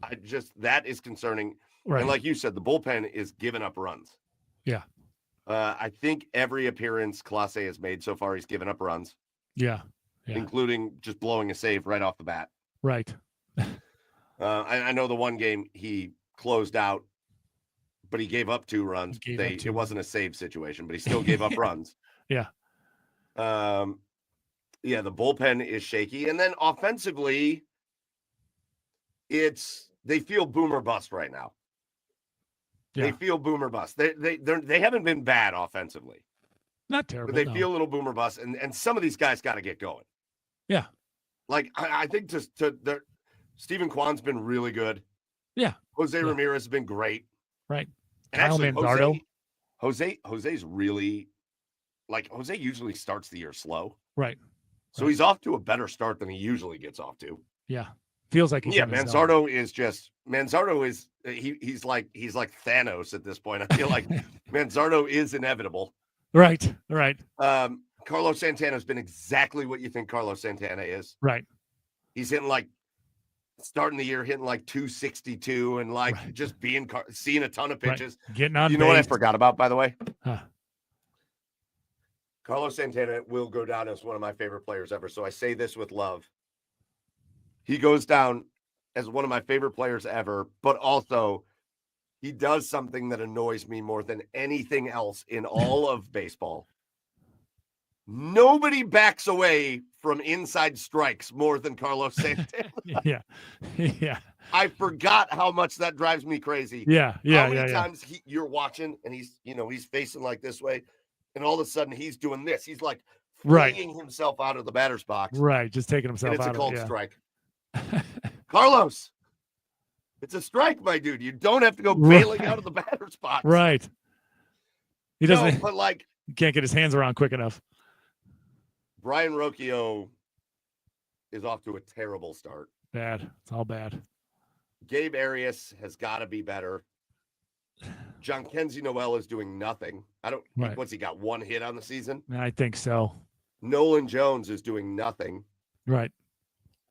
I just, that is concerning. Right. And like you said, the bullpen is giving up runs. Yeah. I think every appearance Clase has made so far, he's given up runs. Yeah. Including just blowing a save right off the bat. Right. I know the one game he closed out, but he gave up 2 runs. It wasn't a save situation, but he still gave up runs. Yeah. The bullpen is shaky. And then offensively, they feel boomer bust right now. Yeah. They feel boomer bust. They haven't been bad offensively. Not terrible. But they feel a little boomer bust. And some of these guys got to get going. Yeah. I think Stephen Kwan's been really good. Yeah. Jose Ramirez has been great. Right. And Kyle Manzardo. Jose's really Jose usually starts the year slow. Right. So he's off to a better start than he usually gets off to. Yeah. Feels like Manzardo is he's like Thanos at this point. I feel like Manzardo is inevitable. Right. Carlos Santana has been exactly what you think Carlos Santana is. Right. He's hitting starting the year hitting 262 and just seeing a ton of pitches. Right. Getting on. You know what I forgot about, by the way? Huh. Carlos Santana will go down as one of my favorite players ever. So I say this with love. He goes down as one of my favorite players ever, but also he does something that annoys me more than anything else in all of baseball. Nobody backs away from inside strikes more than Carlos Santana. Yeah. I forgot how much that drives me crazy. Yeah. How many times you're watching and he's facing this way, and all of a sudden he's doing this. He's flinging himself out of the batter's box. Right, just taking himself out. It's a cold strike. Carlos, it's a strike, my dude. You don't have to go bailing out of the batter's box. Right. He doesn't. But he can't get his hands around quick enough. Brian Rocchio is off to a terrible start. Bad. It's all bad. Gabe Arias has got to be better. Jhonkensy Noel is doing nothing. What's he got? 1 hit on the season? I think so. Nolan Jones is doing nothing. Right.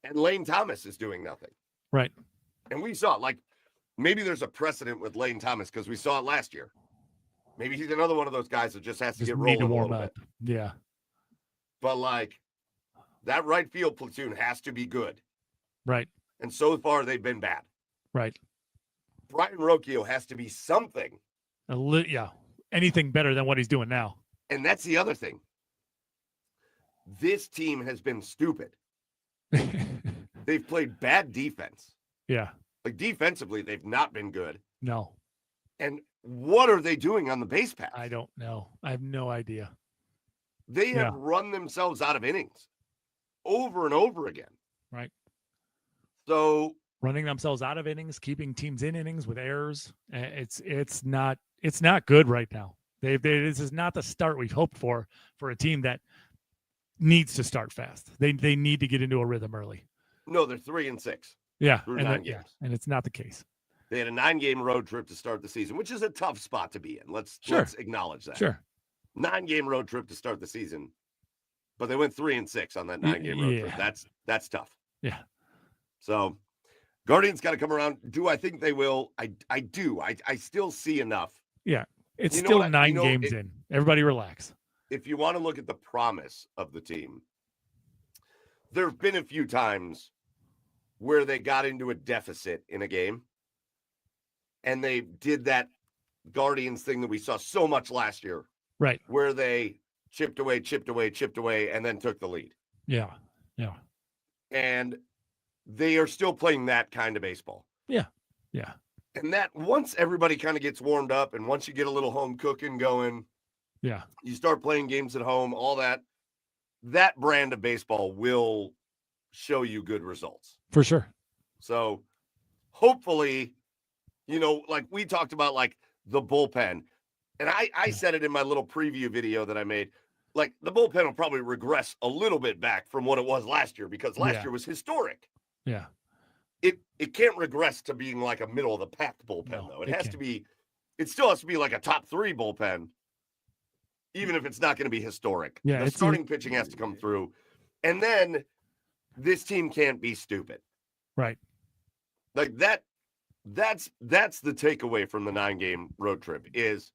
And Lane Thomas is doing nothing. Right. And we saw maybe there's a precedent with Lane Thomas because we saw it last year. Maybe he's another one of those guys that just has to get rolling a little bit. Yeah. But that right field platoon has to be good. Right. And so far they've been bad. Right. Brian Rocchio has to be something. Anything better than what he's doing now. And that's the other thing. This team has been stupid. They've played bad defense. Yeah. Defensively, they've not been good. No. And what are they doing on the base paths? I don't know. I have no idea. They have run themselves out of innings over and over again. Right. So running themselves out of innings, keeping teams in innings with errors. It's not good right now. This is not the start we've hoped for a team that needs to start fast. They need to get into a rhythm early. No, they're 3-6. Yeah, through 9 games. And it's not the case. They had a 9-game road trip to start the season, which is a tough spot to be in. Let's acknowledge that. Sure. 9-game road trip to start the season, but they went 3-6 on that 9-game road trip. That's tough. Yeah. So Guardians got to come around. Do I think they will? I do. I still see enough. Yeah. It's still 9 games in. Everybody relax. If you want to look at the promise of the team, there have been a few times where they got into a deficit in a game, and they did that Guardians thing that we saw so much last year. Right. Where they chipped away, and then took the lead. Yeah. Yeah. And they are still playing that kind of baseball. Yeah. Yeah. And that once everybody kind of gets warmed up and once you get a little home cooking going, Yeah. You start playing games at home, all that brand of baseball will show you good results. For sure. So hopefully, like we talked about, like the bullpen. And I said it in my little preview video that I made. Like the bullpen will probably regress a little bit back from what it was last year because last year was historic. Yeah. It can't regress to being like a middle of the pack bullpen, though. It still has to be like a top 3 bullpen, even if it's not going to be historic. Yeah, the starting pitching has to come through. And then this team can't be stupid. Right. Like that's the takeaway from the 9-game road trip is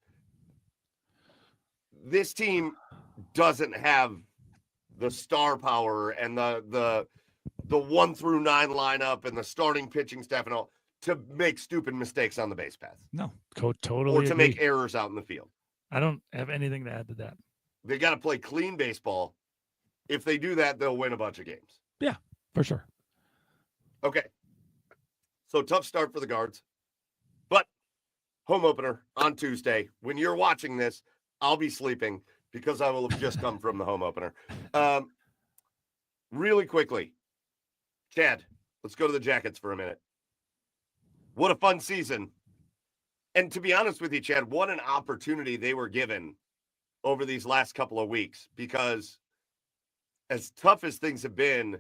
this team doesn't have the star power and the 1 through 9 lineup and the starting pitching staff and all to make stupid mistakes on the base paths. No, totally. Or to make errors out in the field. I don't have anything to add to that. They got to play clean baseball. If they do that, they'll win a bunch of games. Yeah, for sure. Okay. So tough start for the Guards. But home opener on Tuesday. When you're watching this, I'll be sleeping because I will have just come from the home opener. Really quickly, Chad, let's go to the Jackets for a minute. What a fun season. And to be honest with you, Chad, what an opportunity they were given over these last couple of weeks, because as tough as things have been,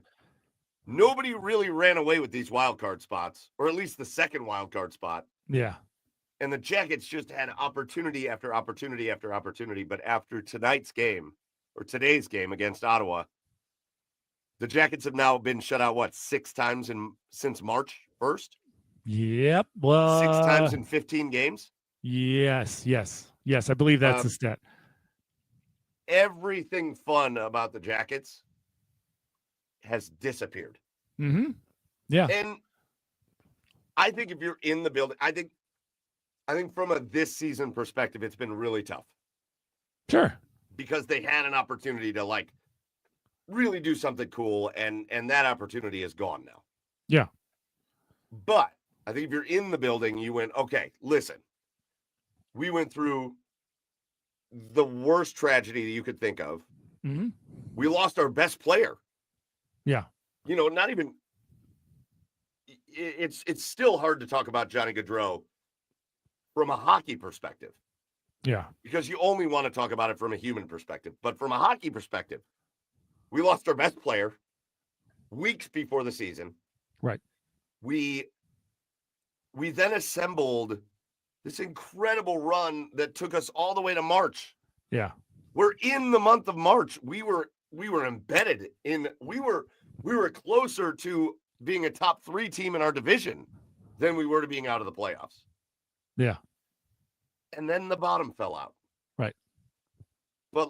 nobody really ran away with these wild card spots, or at least the second wild card spot. Yeah. And the Jackets just had opportunity after opportunity after opportunity. But after tonight's game, or today's game against Ottawa, the Jackets have now been shut out, 6 times since March 1st? Yep. Well, 6 times in 15 games? Yes. I believe that's the stat. Everything fun about the Jackets has disappeared. Mm-hmm. Yeah. And I think if you're in the building, I think from a this season perspective, it's been really tough. Sure. Because they had an opportunity to really do something cool, and that opportunity is gone now. Yeah. But I think if you're in the building, you went, okay, listen, we went through the worst tragedy that you could think of. Mm-hmm. We lost our best player. Yeah. Not even, it's still hard to talk about Johnny Gaudreau from a hockey perspective. Yeah. Because you only want to talk about it from a human perspective. But from a hockey perspective, we lost our best player weeks before the season. Right. We then assembled this incredible run that took us all the way to March. Yeah. We're in the month of March. We were embedded in, we were closer to being a top 3 team in our division than we were to being out of the playoffs. Yeah. And then the bottom fell out. Right. But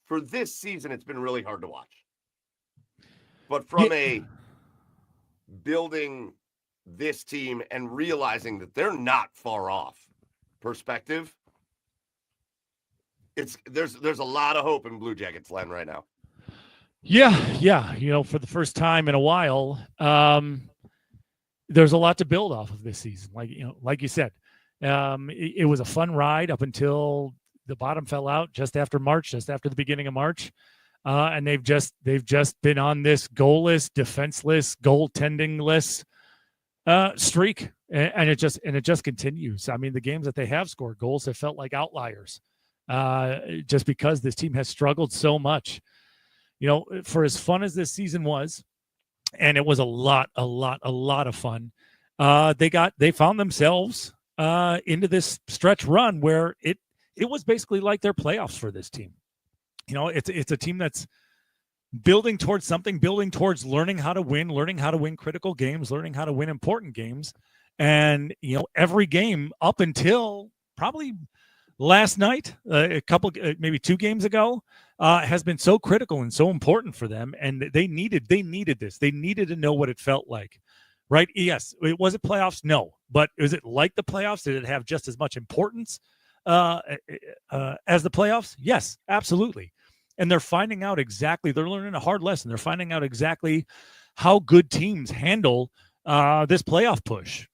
for this season, it's been really hard to watch. But from a building this team and realizing that they're not far off perspective, there's a lot of hope in Blue Jackets land right now. Yeah. For the first time in a while, there's a lot to build off of this season. Like you said, it was a fun ride up until the bottom fell out just after the beginning of March. And they've just been on this goalless, defenseless, goaltendingless streak, and it just continues. I mean, the games that they have scored goals have felt like outliers, just because this team has struggled so much. For as fun as this season was, and it was a lot of fun, they found themselves into this stretch run where it was basically like their playoffs for this team. It's a team that's building towards something, building towards learning how to win critical games, learning how to win important games. And, every game up until probably last night, maybe 2 games ago, has been so critical and so important for them. And they needed this. They needed to know what it felt like, right? Yes. Was it playoffs? No. But is it like the playoffs? Did it have just as much importance as the playoffs? Yes, absolutely. And they're finding out exactly, they're learning a hard lesson. They're finding out exactly how good teams handle this playoff push.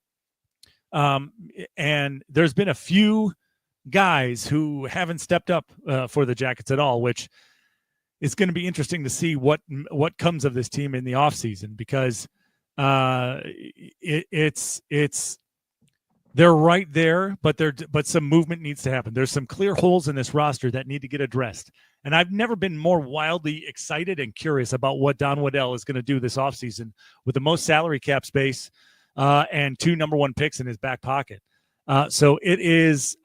And there's been a few guys who haven't stepped up for the Jackets at all, which is going to be interesting to see what comes of this team in the offseason, because it's they're right there, but some movement needs to happen. There's some clear holes in this roster that need to get addressed. And I've never been more wildly excited and curious about what Don Waddell is going to do this offseason with the most salary cap space and 2 number 1 picks in his back pocket. So it is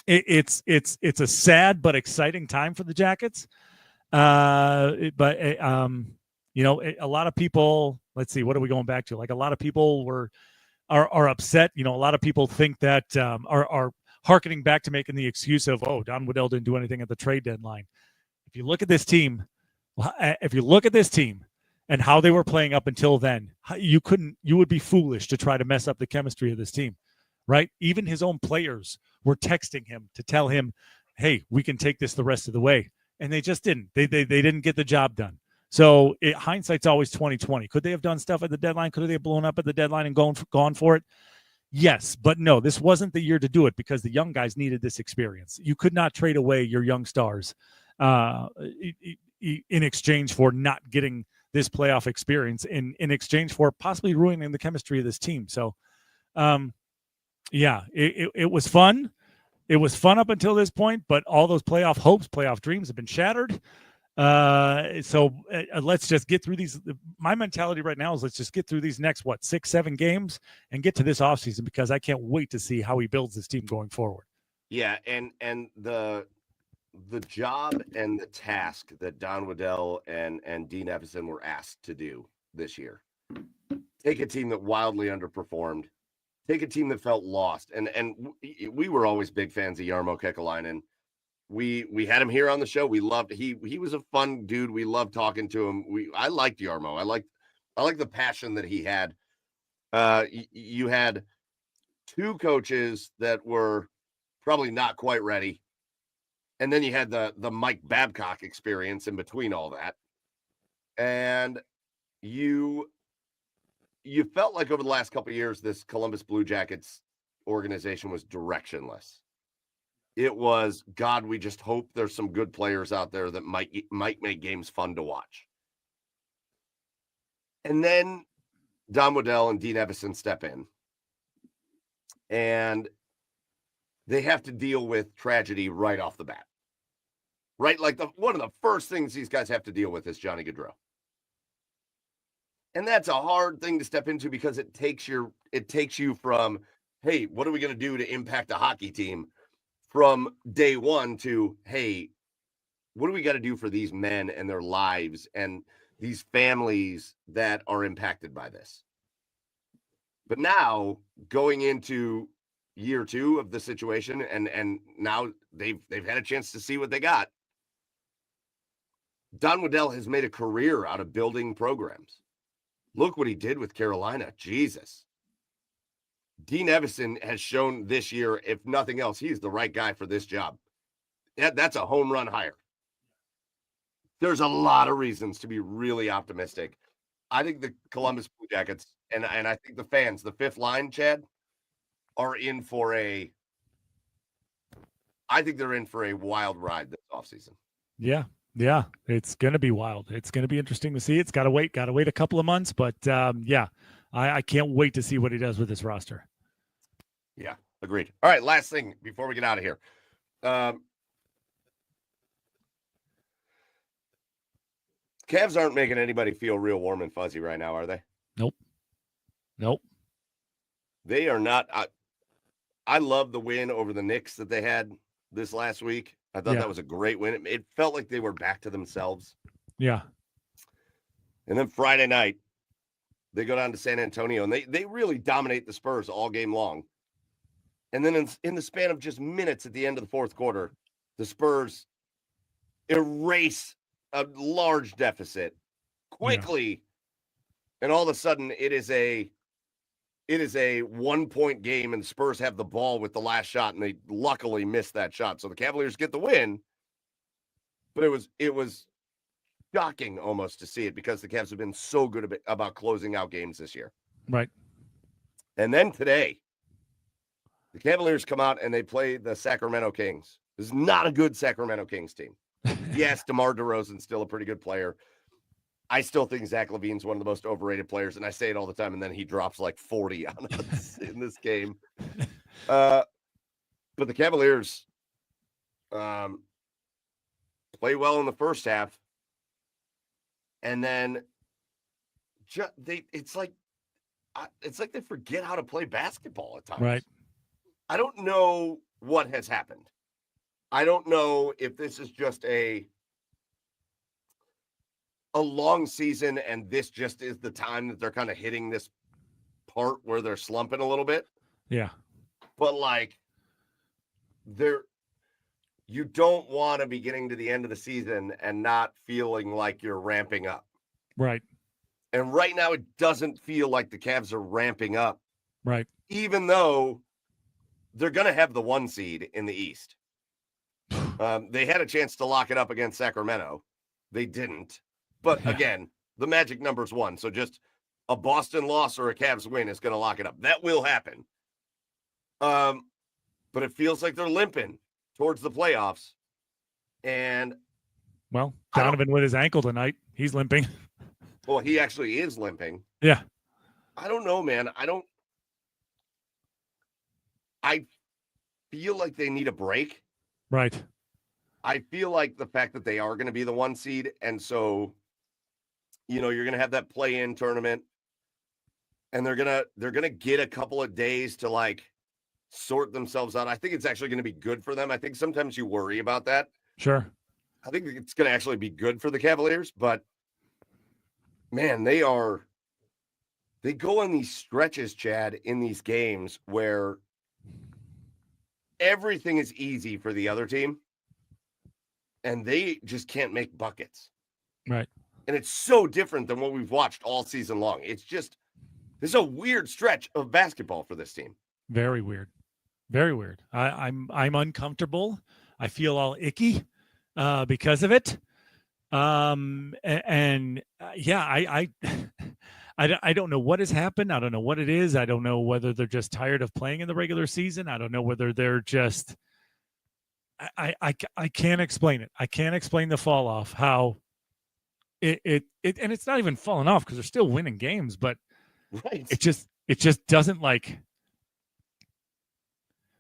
it's a sad but exciting time for the Jackets. A lot of people, let's see, what are we going back to? Like, a lot of people are upset. A lot of people think that are hearkening back to making the excuse of, Don Waddell didn't do anything at the trade deadline. If you look at this team and how they were playing up until then, you would be foolish to try to mess up the chemistry of this team, right? Even his own players were texting him to tell him, hey, we can take this the rest of the way. And they just didn't. They didn't get the job done. So hindsight's always 20/20. Could they have done stuff at the deadline? Could they have blown up at the deadline and gone for it? Yes, but no, this wasn't the year to do it, because the young guys needed this experience. You could not trade away your young stars in exchange for not getting this playoff experience, in exchange for possibly ruining the chemistry of this team. So, it was fun. It was fun up until this point, but all those playoff hopes, playoff dreams have been shattered. So let's just get through these. My mentality right now is let's just get through these next, 6-7 games and get to this offseason, because I can't wait to see how he builds this team going forward. Yeah. And the job and the task that Don Waddell and Dean Evason were asked to do this year, take a team that wildly underperformed, take a team that felt lost. And we were always big fans of Jarmo Kekalainen. We had him here on the show. We loved he was a fun dude. We loved talking to him. I liked Jarmo. I like the passion that he had. You had 2 coaches that were probably not quite ready, and then you had the Mike Babcock experience in between all that, and you felt like over the last couple of years this Columbus Blue Jackets organization was directionless. It was, God, we just hope there's some good players out there that might make games fun to watch. And then Don Waddell and Dean Evason step in, and they have to deal with tragedy right off the bat. Right? Like one of the first things these guys have to deal with is Johnny Gaudreau. And that's a hard thing to step into, because it takes you from, hey, what are we going to do to impact a hockey team, from day one to, hey, what do we got to do for these men and their lives and these families that are impacted by this? But now, going into year 2 of the situation, and now they've had a chance to see what they got. Don Waddell has made a career out of building programs. Look what he did with Carolina. Jesus. Dean Evason has shown this year, if nothing else, he's the right guy for this job. That's a home run hire. There's a lot of reasons to be really optimistic. I think the Columbus Blue Jackets, and I think the fans, the fifth line, Chad, are in for I think they're in for a wild ride this offseason. Yeah. Yeah, it's going to be wild. It's going to be interesting to see. It's got to wait a couple of months, but I can't wait to see what he does with this roster. Yeah, agreed. All right, last thing before we get out of here. Cavs aren't making anybody feel real warm and fuzzy right now, are they? Nope. They are not. I love the win over the Knicks that they had this last week. I thought that was a great win. It felt like they were back to themselves. Yeah. And then Friday night, they go down to San Antonio, and they really dominate the Spurs all game long. And then in the span of just minutes at the end of the fourth quarter, the Spurs erase a large deficit quickly. Yeah. And all of a sudden, it is a 1-point game, and the Spurs have the ball with the last shot, and they luckily missed that shot. So the Cavaliers get the win, but it was shocking almost to see it, because the Cavs have been so good about closing out games this year. Right. And then today, the The Cavaliers come out and they play the Sacramento Kings. This is not a good Sacramento Kings team. Yes, DeMar DeRozan's still a pretty good player. I still think Zach LaVine's one of the most overrated players, and I say it all the time, and then he drops like 40 on us in this game. But the Cavaliers play well in the first half, and then it's like they forget how to play basketball at times. Right. I don't know what has happened. I don't know if this is just a long season and this just is the time that they're kind of hitting this part where they're slumping a little bit. Yeah. But like you don't want to be getting to the end of the season and not feeling like you're ramping up. Right. And right now it doesn't feel like the Cavs are ramping up. Right. Even though they're going to have the 1 seed in the East. They had a chance to lock it up against Sacramento. They didn't. But again, the magic number's 1. So just a Boston loss or a Cavs win is going to lock it up. That will happen. But it feels like they're limping towards the playoffs. And well, Donovan with his ankle tonight, he's limping. Well, he actually is limping. Yeah. I don't know, man. I feel like they need a break. Right. I feel like the fact that they are going to be the 1 seed, and so, you're going to have that play-in tournament, and they're gonna get a couple of days to like sort themselves out. I think it's actually going to be good for them. I think sometimes you worry about that. Sure. I think it's going to actually be good for the Cavaliers, but man, they go on these stretches, Chad, in these games where everything is easy for the other team, and they just can't make buckets. Right. And it's so different than what we've watched all season long. It's just, this is a weird stretch of basketball for this team. Very weird. Very weird. I'm uncomfortable. I feel all icky because of it. I don't know what has happened. I don't know what it is. I don't know whether they're just tired of playing in the regular season. I don't know whether they're just, I can't explain it. I can't explain the fall off, how it and it's not even falling off because they're still winning games, but right. It just doesn't like,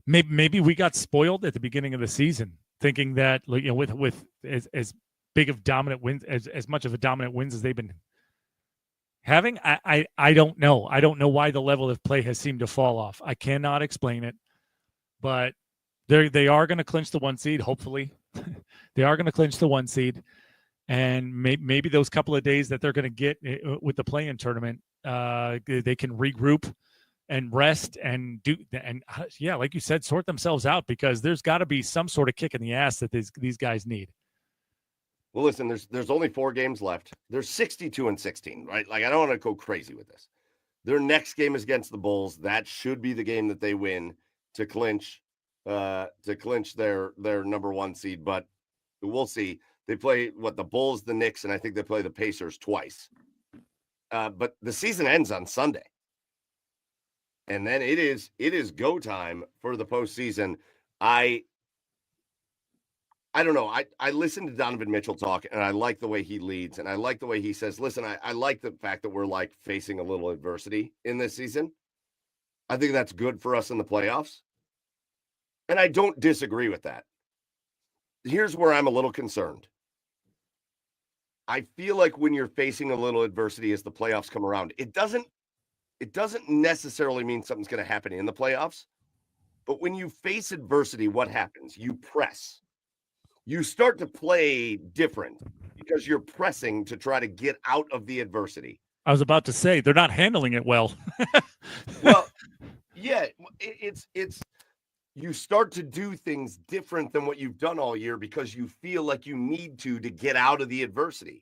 maybe we got spoiled at the beginning of the season thinking that, with as big of dominant wins, as much of a dominant wins as they've been having. I don't know. I don't know why the level of play has seemed to fall off. I cannot explain it, but they are going to clinch the 1 seed. Hopefully they are going to clinch the 1 seed, and maybe those couple of days that they're going to get with the play-in tournament, they can regroup and rest and like you said, sort themselves out, because there's got to be some sort of kick in the ass that these guys need. Well, listen, there's only 4 games left. They're 62-16, right? Like, I don't want to go crazy with this. Their next game is against the Bulls. That should be the game that they win to clinch their number 1 seed. But we'll see. They play the Bulls, the Knicks, and I think they play the Pacers twice. But the season ends on Sunday. And then it is go time for the postseason. I don't know. I listen to Donovan Mitchell talk, and I like the way he leads, and I like the way he says, listen, I like the fact that we're like facing a little adversity in this season. I think that's good for us in the playoffs. And I don't disagree with that. Here's where I'm a little concerned. I feel like when you're facing a little adversity as the playoffs come around, it doesn't necessarily mean something's going to happen in the playoffs. But when you face adversity, what happens? You press. You start to play different because you're pressing to try to get out of the adversity. I was about to say, they're not handling it well. Well, yeah, it's you start to do things different than what you've done all year because you feel like you need to get out of the adversity.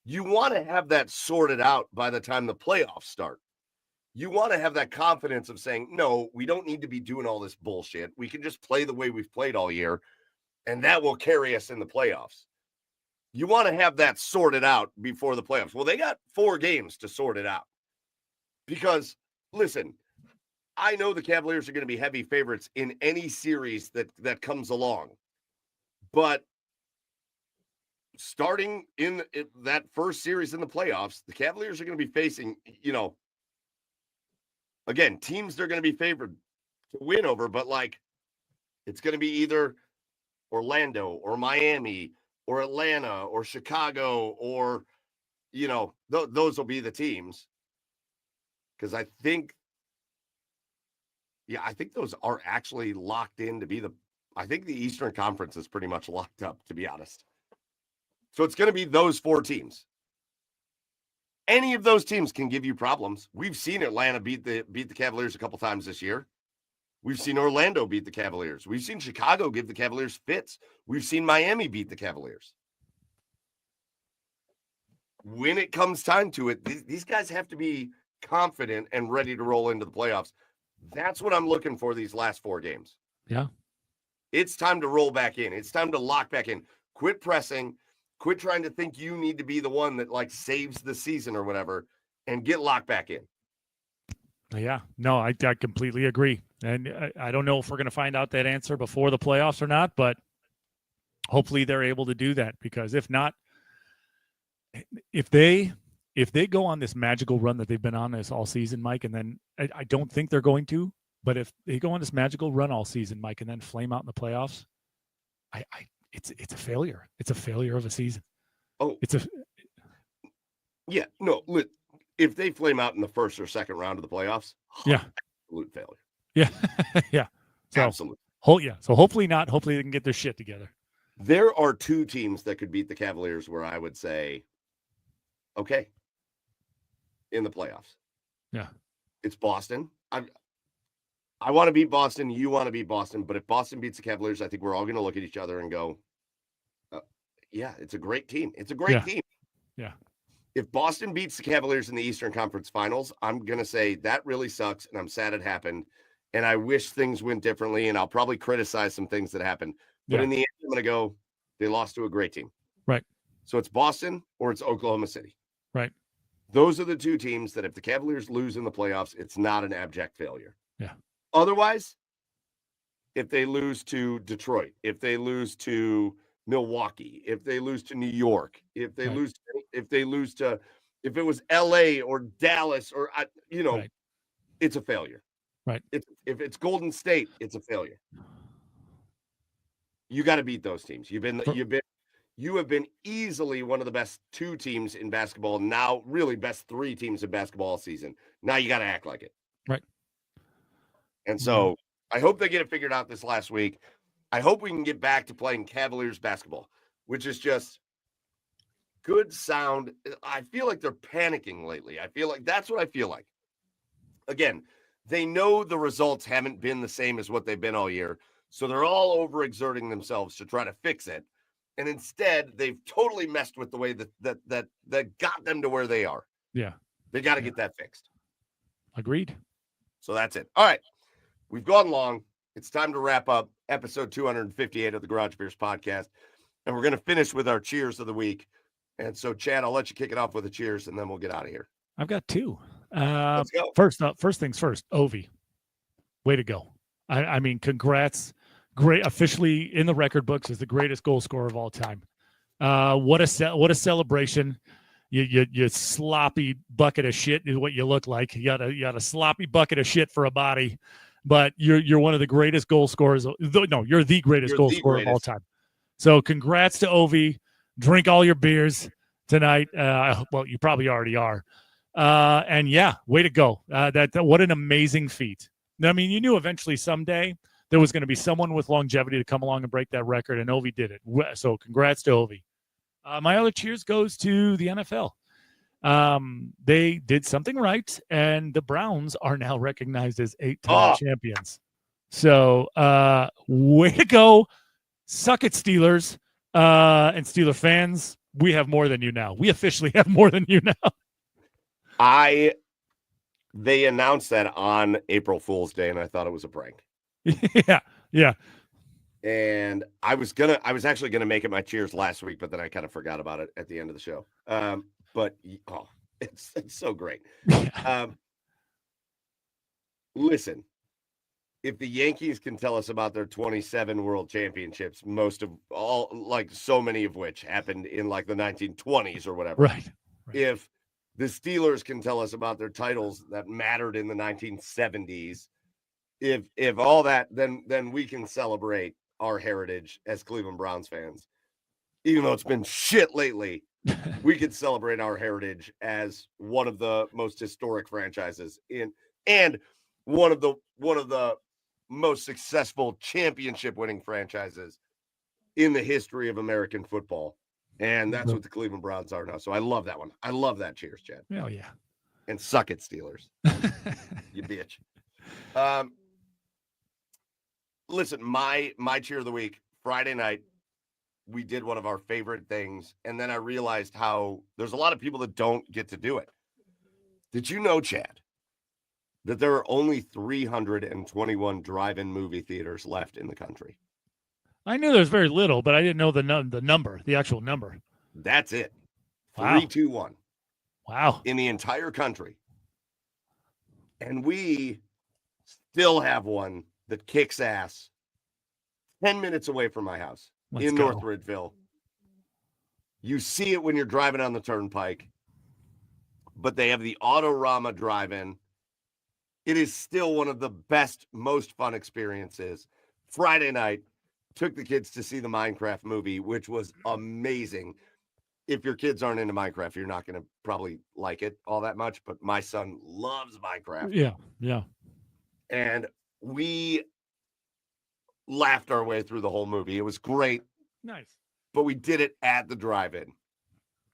You want to have that sorted out by the time the playoffs start. You want to have that confidence of saying, no, we don't need to be doing all this bullshit. We can just play the way we've played all year, and that will carry us in the playoffs. You want to have that sorted out before the playoffs. Well, they got 4 games to sort it out. Because, listen, I know the Cavaliers are going to be heavy favorites in any series that comes along. But starting in that first series in the playoffs, the Cavaliers are going to be facing, again, teams they're going to be favored to win over, but like it's going to be either Orlando or Miami or Atlanta or Chicago or, those will be the teams. Because I think those are actually locked in to be I think the Eastern Conference is pretty much locked up, to be honest. So it's going to be those 4 teams. Any of those teams can give you problems. We've seen Atlanta beat the Cavaliers a couple times this year. We've seen Orlando beat the Cavaliers. We've seen Chicago give the Cavaliers fits. We've seen Miami beat the Cavaliers. When it comes time to it, these guys have to be confident and ready to roll into the playoffs. That's what I'm looking for these last 4 games. Yeah. It's time to roll back in. It's time to lock back in. Quit pressing. Quit trying to think you need to be the one that like saves the season or whatever, and get locked back in. Yeah, no, I completely agree. And I don't know if we're going to find out that answer before the playoffs or not, but hopefully they're able to do that, because if not, if they go on this magical run that they've been on this all season, Mike, and then I don't think they're going to, but if they go on this magical run all season, Mike, and then flame out in the playoffs, it's a failure. It's a failure of a season. Oh, if they flame out in the first or second round of the playoffs, absolute failure. Yeah, yeah. So, absolutely. So hopefully not. Hopefully they can get their shit together. There are 2 teams that could beat the Cavaliers where I would say, okay, in the playoffs. Yeah. It's Boston. I want to beat Boston. You want to beat Boston. But if Boston beats the Cavaliers, I think we're all going to look at each other and go, it's a great team. It's a great team. Yeah. If Boston beats the Cavaliers in the Eastern Conference Finals, I'm going to say that really sucks, and I'm sad it happened, and I wish things went differently, and I'll probably criticize some things that happened. But in the end, I'm going to go, they lost to a great team. Right. So it's Boston or it's Oklahoma City. Right. Those are the 2 teams that if the Cavaliers lose in the playoffs, it's not an abject failure. Yeah. Otherwise, if they lose to Detroit, if they lose to Milwaukee, if they lose to New York, if it was LA or Dallas or it's a failure. Right. If it's Golden State, it's a failure. You got to beat those teams. You have been easily one of the best 2 teams in basketball. Now, really best 3 teams in basketball all season. Now you got to act like it. Right. And so I hope they get it figured out this last week. I hope we can get back to playing Cavaliers basketball, which is just good sound. I feel like they're panicking lately. I feel like that's what I feel like. Again, they know the results haven't been the same as what they've been all year. So they're all overexerting themselves to try to fix it. And instead, they've totally messed with the way that got them to where they are. Yeah. They got to get that fixed. Agreed. So that's it. All right. We've gone long. It's time to wrap up episode 258 of the Garage Beers podcast. And we're going to finish with our cheers of the week. And so, Chad, I'll let you kick it off with a cheers, and then we'll get out of here. I've got 2. Let's go. First things first, Ovi. Way to go. I mean, congrats. Great, officially in the record books as the greatest goal scorer of all time. What a celebration. You sloppy bucket of shit is what you look like. You got a sloppy bucket of shit for a body, but you're one of the greatest goal scorers. No, you're the greatest goal scorer of all time. So congrats to Ovi. Drink all your beers tonight. Well, you probably already are. And yeah, way to go. What an amazing feat. I mean, you knew eventually someday there was going to be someone with longevity to come along and break that record, and Ovi did it. So congrats to Ovi. My other cheers goes to the NFL. They did something right, and the Browns are now recognized as 8-time champions. So way to go. Suck it, Steelers and Steeler fans. We have more than you now. We officially have more than you now. They announced that on April Fool's Day, and I thought it was a prank. Yeah. And I was actually gonna make it my cheers last week, but then I kind of forgot about it at the end of the show. But it's so great. Listen, if the Yankees can tell us about their 27 world championships, most of all, like so many of which happened in like the 1920s or whatever. Right. If the Steelers can tell us about their titles that mattered in the 1970s, if all that, then we can celebrate our heritage as Cleveland Browns fans. Even though it's been shit lately, we could celebrate our heritage as one of the most historic franchises and one of the most successful championship winning franchises in the history of American football. And that's what the Cleveland Browns are now. So I love that one. I love that. Cheers, Chad. Oh yeah. And suck it, Steelers. You bitch. Listen, my cheer of the week, Friday night, we did one of our favorite things. And then I realized how there's a lot of people that don't get to do it. Did you know, Chad, that there are only 321 drive-in movie theaters left in the country? I knew there's very little, but I didn't know the number, the actual number. That's it. Wow. 321. Wow. In the entire country. And we still have one that kicks ass 10 minutes away from my house in North Ridgeville. You see it when you're driving on the turnpike, but they have the Autorama drive-in. It is still one of the best, most fun experiences. Friday night, took the kids to see the Minecraft movie, which was amazing. If your kids aren't into Minecraft, you're not going to probably like it all that much, but my son loves Minecraft. Yeah. And we laughed our way through the whole movie. It was great. Nice. But we did it at the drive-in.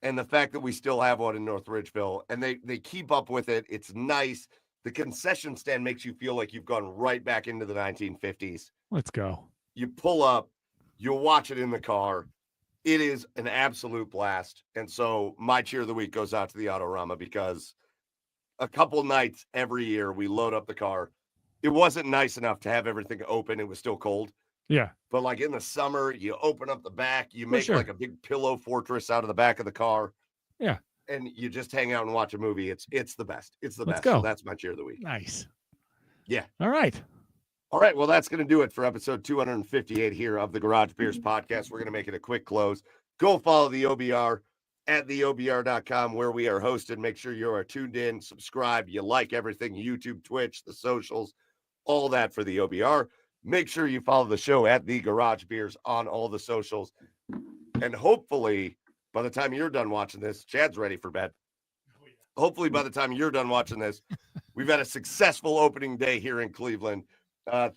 And the fact that we still have one in North Ridgeville, and they keep up with it, it's nice. The concession stand makes you feel like you've gone right back into the 1950s. Let's go. You pull up, you watch it in the car. It is an absolute blast. And so my cheer of the week goes out to the Autorama because a couple nights every year we load up the car. It wasn't nice enough to have everything open. It was still cold. Yeah. But like in the summer, you open up the back, you make like a big pillow fortress out of the back of the car. Yeah. And you just hang out and watch a movie. It's the best. It's the best. Go. So that's my cheer of the week. Nice. Yeah. All right. Well, that's going to do it for episode 258 here of the Garage Beers podcast. We're going to make it a quick close. Go follow the OBR at theobr.com where we are hosted. Make sure you are tuned in, subscribe, you like everything, YouTube, Twitch, the socials, all that for the OBR. Make sure you follow the show at the Garage Beers on all the socials. And hopefully, by the time you're done watching this, Chad's ready for bed. Hopefully, by the time you're done watching this, we've had a successful opening day here in Cleveland.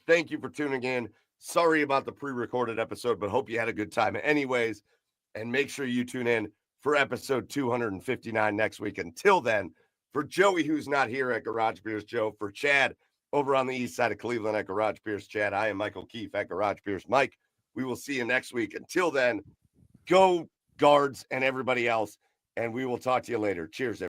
Thank you for tuning in. Sorry about the pre-recorded episode, but hope you had a good time anyways. And make sure you tune in for episode 259 next week. Until then, for Joey, who's not here at Garage Beers Joe, for Chad over on the east side of Cleveland at Garage Beers Chad, I am Michael Keefe at Garage Beers Mike. We will see you next week. Until then, go Guards and everybody else, and we will talk to you later. Cheers, everybody.